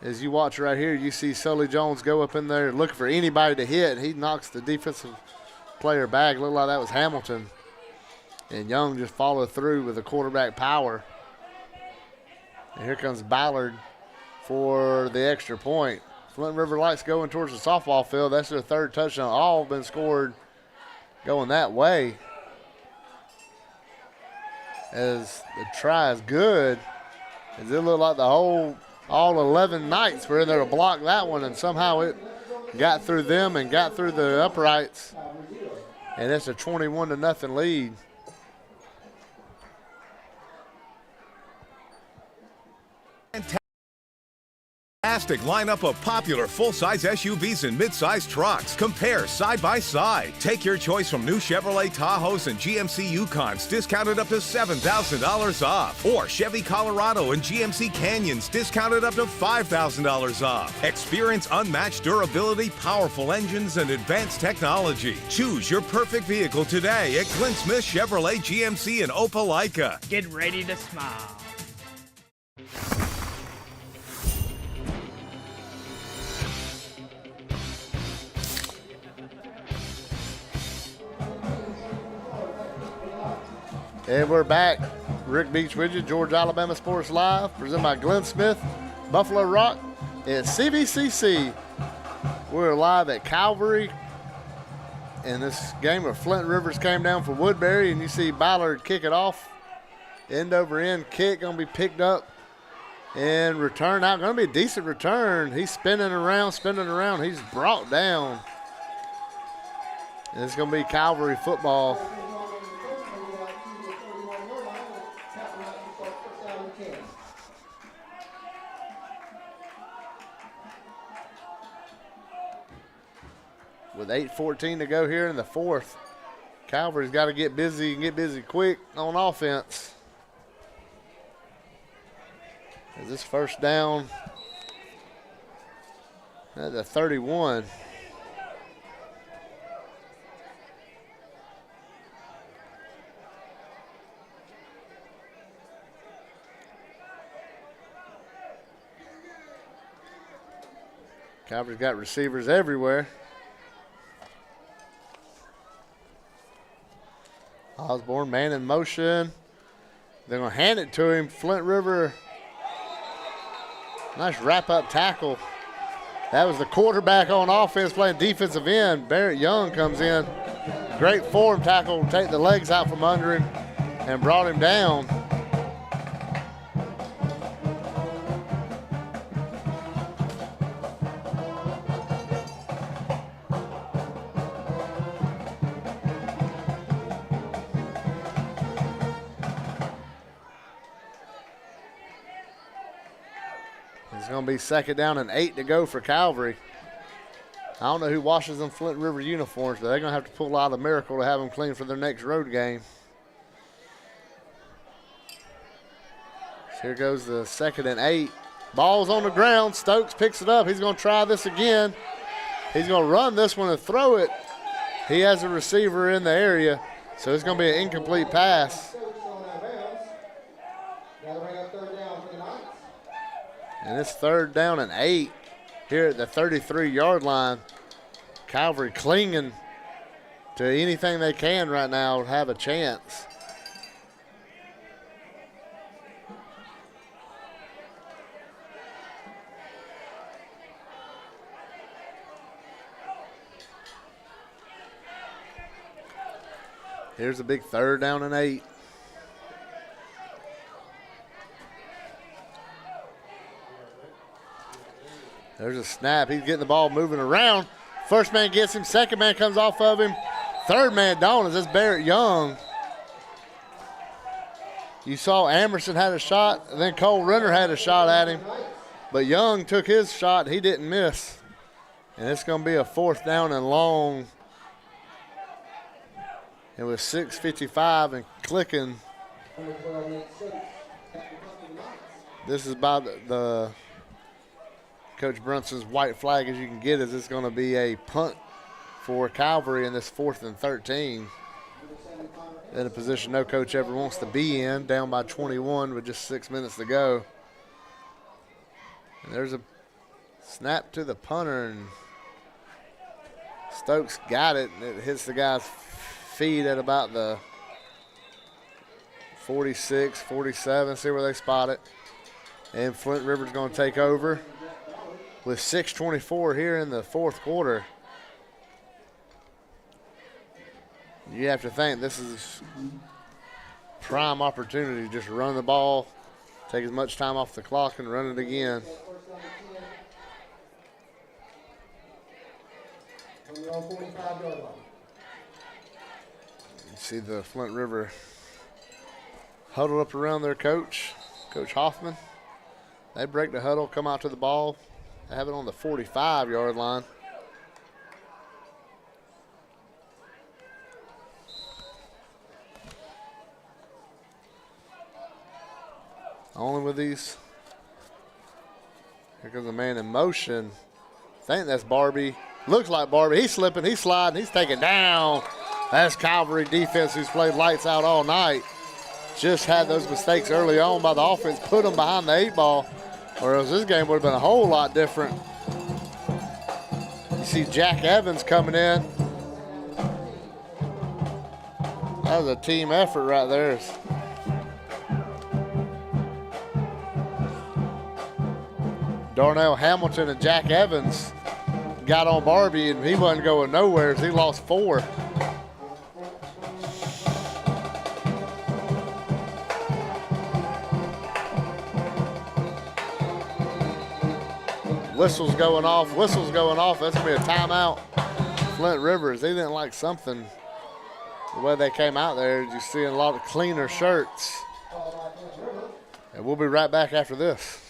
As you watch right here, you see Sully Jones go up in there looking for anybody to hit. He knocks the defensive player back. Looked like that was Hamilton. And Young just followed through with the quarterback power. And here comes Ballard for the extra point. Flint River Lights going towards the softball field. That's their 3rd touchdown. All been scored going that way. As the try is good, as it looked like all 11 Knights were in there to block that one, and somehow it got through them and got through the uprights, and it's a 21-0 lead. Fantastic lineup of popular full-size SUVs and mid-size trucks. Compare side by side. Take your choice from new Chevrolet Tahoes and GMC Yukons, discounted up to $7,000 off. Or Chevy Colorado and GMC Canyons, discounted up to $5,000 off. Experience unmatched durability, powerful engines, and advanced technology. Choose your perfect vehicle today at Clint Smith Chevrolet GMC in Opelika. Get ready to smile. And we're back. Rick Beach with you, Georgia Alabama Sports Live, presented by Glenn Smith, Buffalo Rock, and CVCC. We're live at Calvary. And this game where Flint Rivers came down for Woodbury, and you see Ballard kick it off. End over end kick, going to be picked up And return out, going to be a decent return. He's spinning around. He's brought down. And it's going to be Calvary football. With 8:14 to go here in the fourth. Calvary's got to get busy and get busy quick on offense. As this first down at the 31. Calvary's got receivers everywhere. Osborne, man in motion. They're going to hand it to him. Flint River. Nice wrap-up tackle. That was the quarterback on offense playing defensive end. Barrett Young comes in. Great form tackle. Take the legs out from under him and brought him down. It's going to be second down and 8 to go for Calvary. I don't know who washes them Flint River uniforms, but they're going to have to pull out a miracle to have them clean for their next road game. So here goes the second and 8. Ball's on the ground. Stokes picks it up. He's going to try this again. He's going to run this one and throw it. He has a receiver in the area, so it's going to be an incomplete pass. And it's third down and 8 here at the 33-yard line. Calvary clinging to anything they can right now to have a chance. Here's a big third down and 8. There's a snap. He's getting the ball moving around. First man gets him. Second man comes off of him. Third man down is this Barrett Young. You saw Amerson had a shot, and then Cole Renner had a shot at him. But Young took his shot. He didn't miss. And it's going to be a fourth down and long. It was 6:55 and clicking. This is about the Coach Brunson's white flag as you can get is it's going to be a punt for Calvary in this 4th and 13. In a position no coach ever wants to be in, down by 21 with just 6 minutes to go. And there's a snap to the punter, and Stokes got it, and it hits the guy's feet at about the 46, 47. See where they spot it. And Flint River's going to take over with 6:24 here in the fourth quarter. You have to think this is prime opportunity. Just run the ball, take as much time off the clock, and run it again. You see the Flint River huddled up around their coach, Coach Hoffman. They break the huddle, come out to the ball. They have it on the 45-yard line. Only with these. Here comes a man in motion. I think that's Barbie. Looks like Barbie. He's slipping, he's sliding, he's taken down. That's Calvary defense who's played lights out all night. Just had those mistakes early on by the offense, put them behind the 8-ball, or else this game would have been a whole lot different. You see Jack Evans coming in. That was a team effort right there. Darnell Hamilton and Jack Evans got on Barbie, and he wasn't going nowhere, so he lost 4. Whistle's going off. Whistle's going off. That's going to be a timeout. Flint Rivers, they didn't like something. The way they came out there, you're seeing a lot of cleaner shirts. And we'll be right back after this.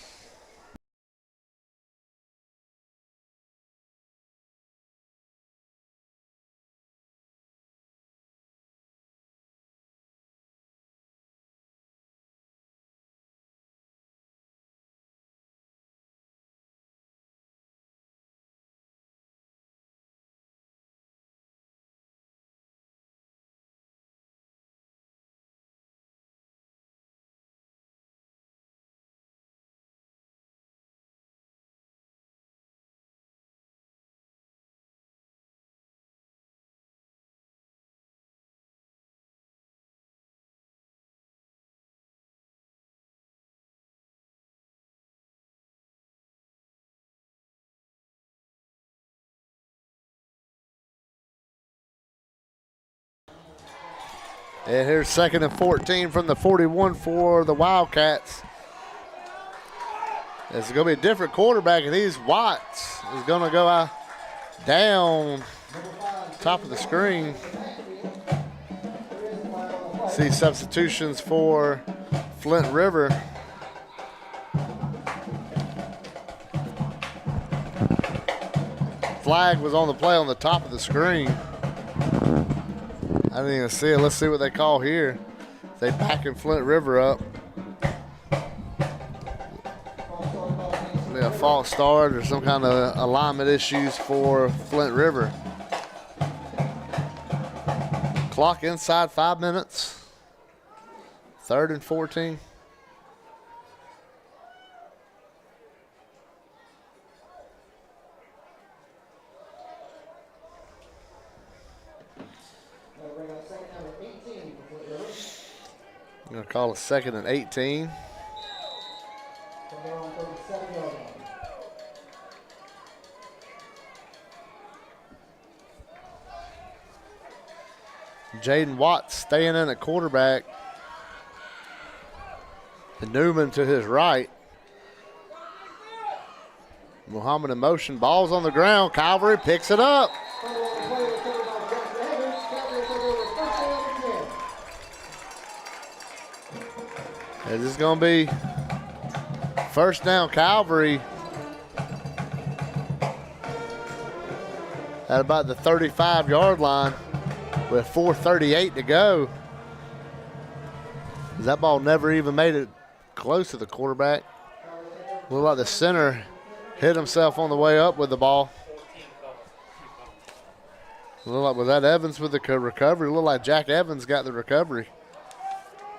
And here's 2nd and 14 from the 41 for the Wildcats. It's going to be a different quarterback, and he's Watts is going to go out down top of the screen. See substitutions for Flint River. Flag was on the play on the top of the screen. I didn't even see it. Let's see what they call here. They backing Flint River up. Be a false start or some kind of alignment issues for Flint River. Clock inside 5 minutes. 3rd and 14. I'm going to call it 2nd and 18. Jaden Watts staying in at quarterback. And Newman to his right. Muhammad in motion. Ball's on the ground. Calvary picks it up. This is going to be first down Calvary at about the 35-yard line with 4:38 to go. That ball never even made it close to the quarterback. Looked like the center hit himself on the way up with the ball. Looked like, was that Evans with the recovery? Looked like Jack Evans got the recovery.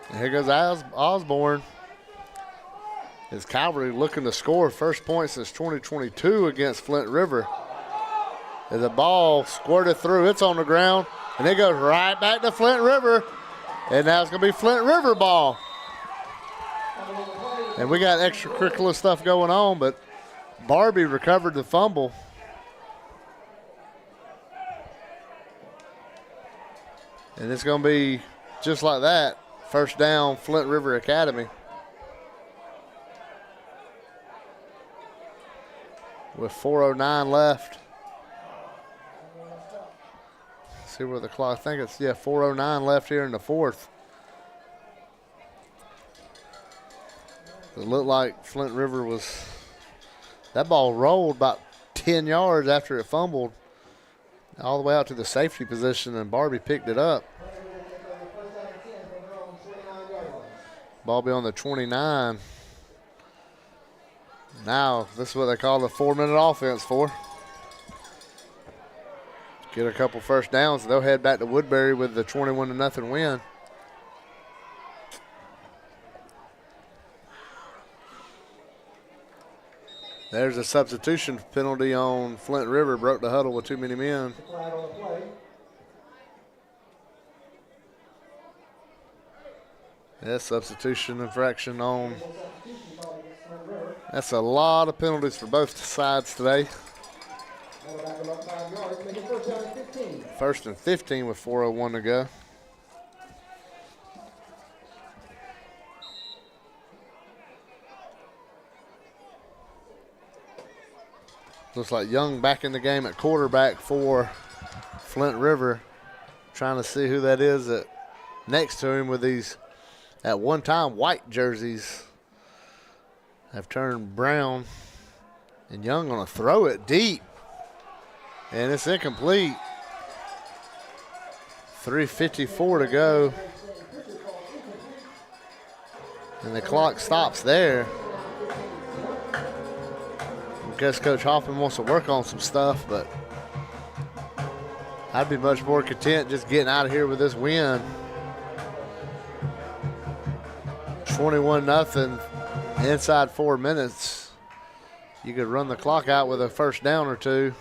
And here goes Osborne. Is Calvary looking to score first point since 2022 against Flint River. As the ball squirted through, it's on the ground, and it goes right back to Flint River. And now it's going to be Flint River ball. And we got extracurricular stuff going on, but Barbie recovered the fumble. And it's going to be just like that. First down, Flint River Academy. With 4:09 left. See where the clock, I think it's, 4:09 left here in the fourth. It looked like Flint River was, that ball rolled about 10 yards after it fumbled all the way out to the safety position, and Barbie picked it up. Ball be on the 29. Now, this is what they call the 4-minute offense for. Get a couple first downs, and they'll head back to Woodbury with the 21-0 win. There's a substitution penalty on Flint River. Broke the huddle with too many men. Yeah, substitution infraction on. That's a lot of penalties for both sides today. First and 15 with 4:01 to go. Looks like Young back in the game at quarterback for Flint River. Trying to see who that is next to him with these, at one time, white jerseys have turned brown. And Young going to throw it deep. And it's incomplete. 3:54 to go. And the clock stops there. I guess Coach Hoffman wants to work on some stuff, but I'd be much more content just getting out of here with this win. 21-0 inside 4 minutes. You could run the clock out with a first down or two.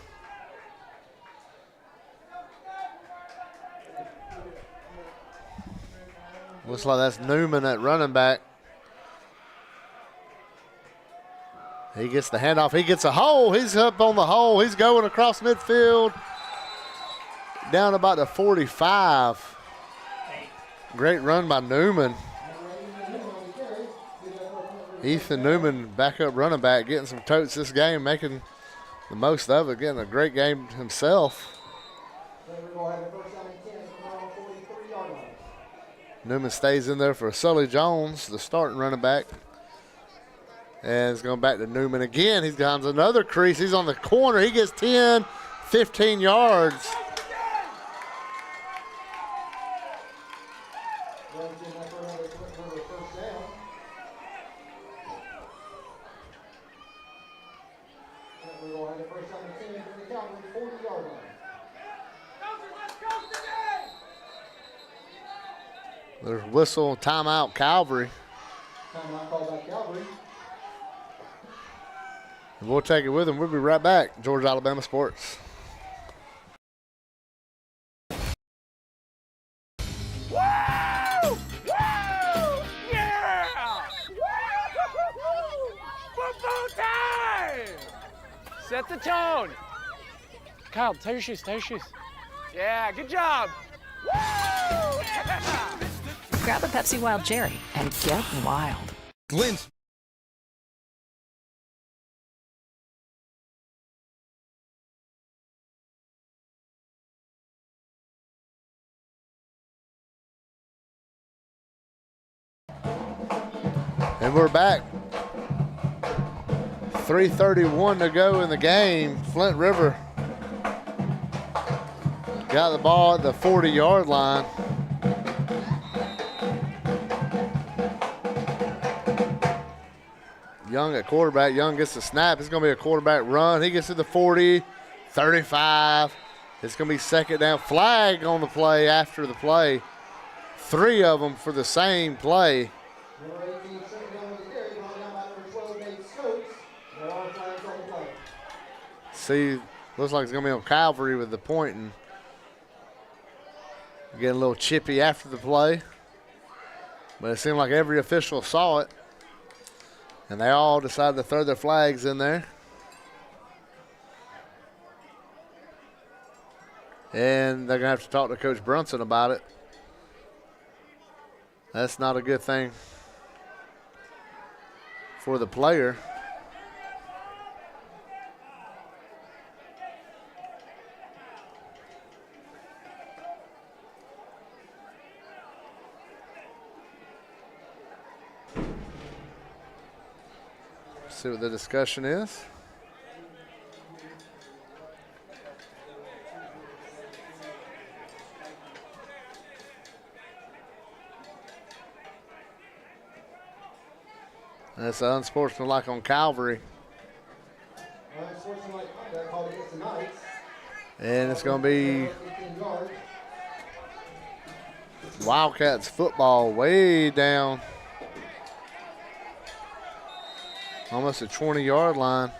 Looks like that's Newman at running back. He gets the handoff. He gets a hole. He's up on the hole. He's going across midfield. Down about the 45. Great run by Newman. Ethan Newman, backup running back, getting some totes this game, making the most of it, getting a great game himself. Newman stays in there for Sully Jones, the starting running back. And it's going back to Newman again. He's got another crease. He's on the corner. He gets 10, 15 yards. There's whistle, timeout, Calvary. Timeout called by Calvary. And we'll take it with him. We'll be right back. Georgia Alabama Sports. Woo! Woo! Yeah! Football time! Set the tone. Kyle, tie your shoes, tie your shoes. Yeah, good job. Woo! Yeah! Grab a Pepsi Wild Cherry and get wild. Glint. And we're back. 3:31 to go in the game. Flint River got the ball at the 40-yard line. Young at quarterback. Young gets the snap. It's going to be a quarterback run. He gets to the 40, 35. It's going to be second down. Flag on the play after the play. 3 of them for the same play. See, looks like it's going to be on Calvary with the pointing. Getting a little chippy after the play. But it seemed like every official saw it. And they all decided to throw their flags in there. And they're going to have to talk to Coach Brunson about it. That's not a good thing for the player. See what the discussion is. That's unsportsmanlike on Calvary. Unsportsmanlike conduct called against the Knights. And it's going to be Wildcats football way down. Almost a 20-yard line.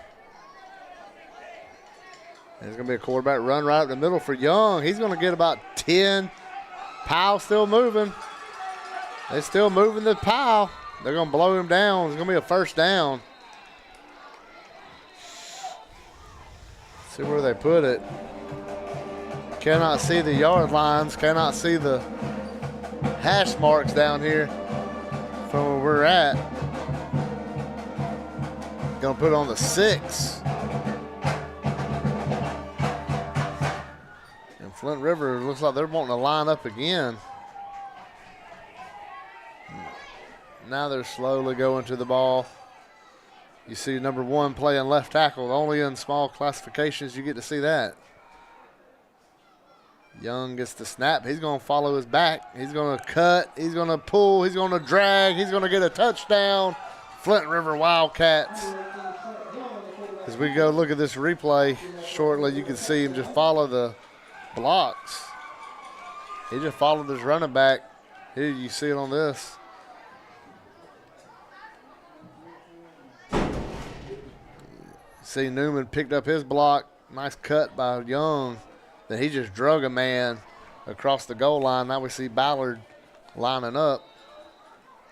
And it's going to be a quarterback run right up the middle for Young. He's going to get about 10. Powell still moving. They're still moving the Powell. They're going to blow him down. It's going to be a first down. See where they put it. Cannot see the yard lines. Cannot see the hash marks down here from where we're at. Going to put on the 6. Flint River looks like they're wanting to line up again. Now they're slowly going to the ball. You see number 1 playing left tackle. Only in small classifications you get to see that. Young gets the snap. He's going to follow his back. He's going to cut. He's going to pull. He's going to drag. He's going to get a touchdown. Flint River Wildcats. As we go look at this replay shortly, you can see him just follow the blocks. He just followed his running back. Here you see it on this. See Newman picked up his block. Nice cut by Young. Then he just drug a man across the goal line. Now we see Ballard lining up.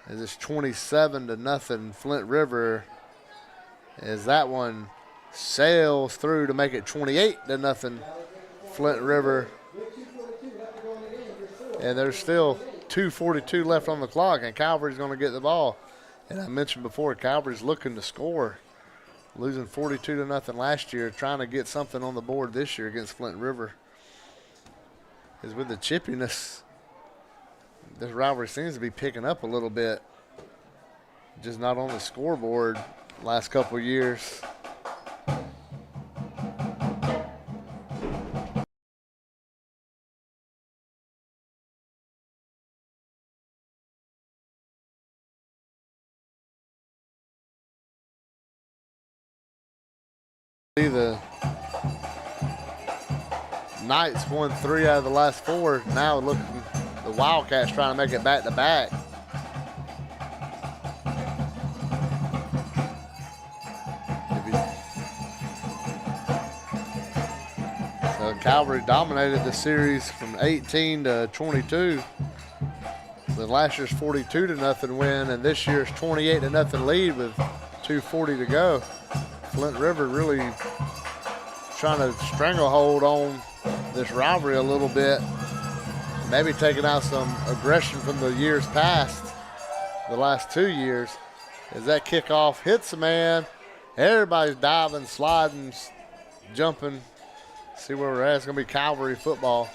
As it's 27-0 Flint River. As that one sails through to make it 28-0 Flint River. And there's still 2:42 left on the clock, and Calvary's going to get the ball. And I mentioned before, Calvary's looking to score. Losing 42-0 last year, trying to get something on the board this year against Flint River. Is with the chippiness, this rivalry seems to be picking up a little bit. Just not on the scoreboard last couple of years. See the Knights won 3 out of the last 4. Now looking, the Wildcats trying to make it back to back. So Calvary dominated the series from 18-22. With last year's 42-0 win, and this year's 28-0 lead with 2:40 to go. Flint River really trying to stranglehold on this rivalry a little bit. Maybe taking out some aggression from the years past, the last 2 years. As that kickoff hits a man, everybody's diving, sliding, jumping. See where we're at. It's going to be Calvary football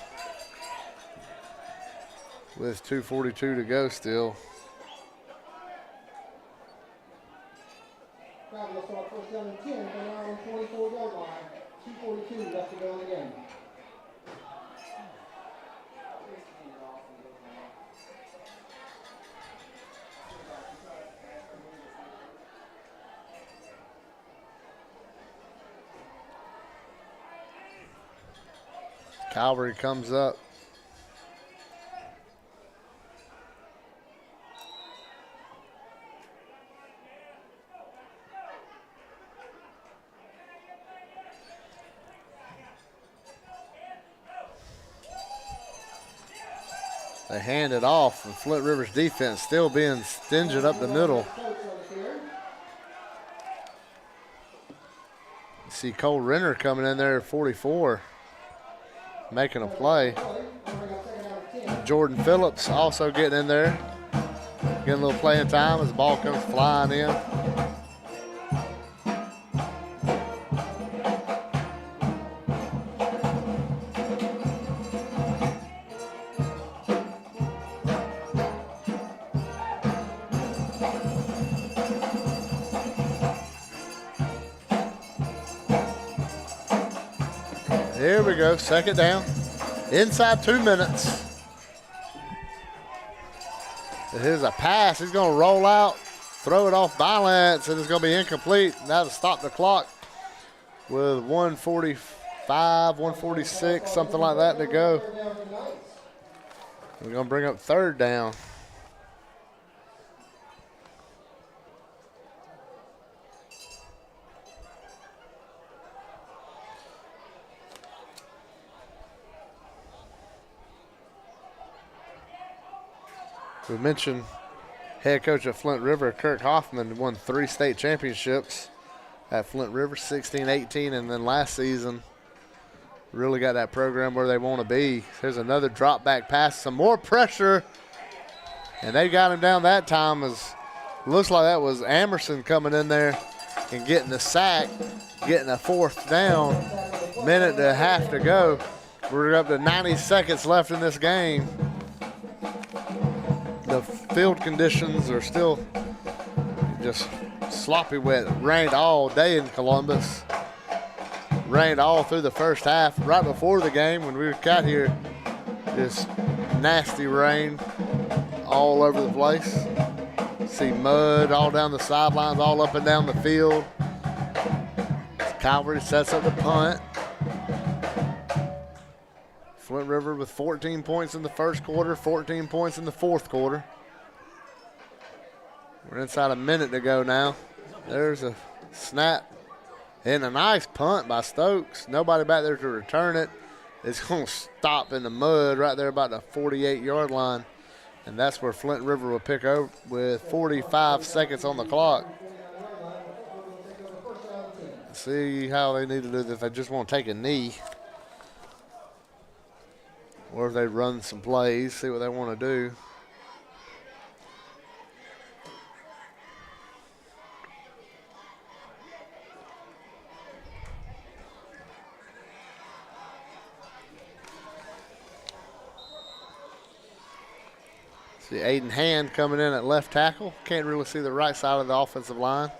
with 2:42 to go still. Will start first down and 10 from our own 24-yard line. 2:42 left to go in the game. Calvary comes up. They hand it off, and Flint River's defense still being stinging up the middle. You see Cole Renner coming in there at 44, making a play. Jordan Phillips also getting in there, getting a little playing time as the ball comes flying in. Here we go, second down. Inside 2 minutes. Here's a pass. He's going to roll out, throw it off balance, and it's going to be incomplete. That'll stop the clock with 145, 146, something like that to go. We're going to bring up third down. We mentioned head coach of Flint River, Kirk Hoffman, won 3 state championships at Flint River, 16, 18, and then last season really got that program where they want to be. There's another drop back pass, some more pressure, and they got him down that time. As looks like that was Amerson coming in there and getting the sack, getting a 4th down, minute and a half to go. We're up to 90 seconds left in this game. The field conditions are still just sloppy wet. It rained all day in Columbus. Rained all through the first half. Right before the game when we got here, just nasty rain all over the place. See mud all down the sidelines, all up and down the field. Calvary sets up the punt. Flint River with 14 points in the first quarter, 14 points in the fourth quarter. We're inside a minute to go now. There's a snap and a nice punt by Stokes. Nobody back there to return it. It's going to stop in the mud right there about the 48-yard line. And that's where Flint River will pick up with 45 seconds on the clock. See how they need to do this. If they just want to take a knee. Or if they run some plays, see what they want to do. See Aiden Hand coming in at left tackle. Can't really see the right side of the offensive line.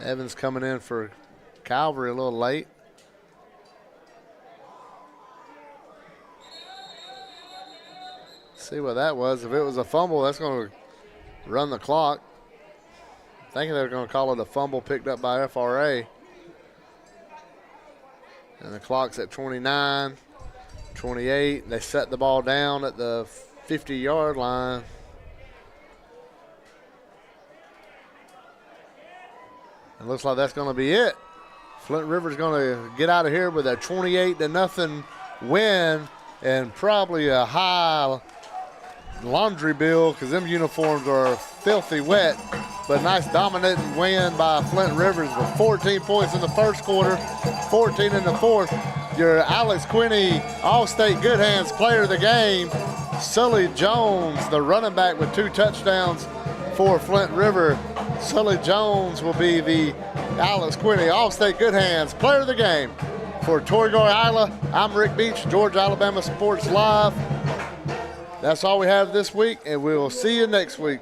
Evans coming in for Calvary a little late. See what that was. If it was a fumble, that's going to run the clock. I'm thinking they're going to call it a fumble picked up by FRA. And the clock's at 29, 28. They set the ball down at the 50-yard line. It looks like that's going to be it. Flint River's going to get out of here with a 28-0 win and probably a high laundry bill because them uniforms are filthy wet. But nice dominating win by Flint Rivers with 14 points in the first quarter, 14 in the fourth. Your Alex Quinney All-State Good Hands player of the game, Sully Jones, the running back with 2 touchdowns for Flint River. Sully Jones will be the Alex Quinney All-State Good Hands player of the game. For Torrey Isla, I'm Rick Beach, Georgia Alabama Sports Live. That's all we have this week, and we will see you next week.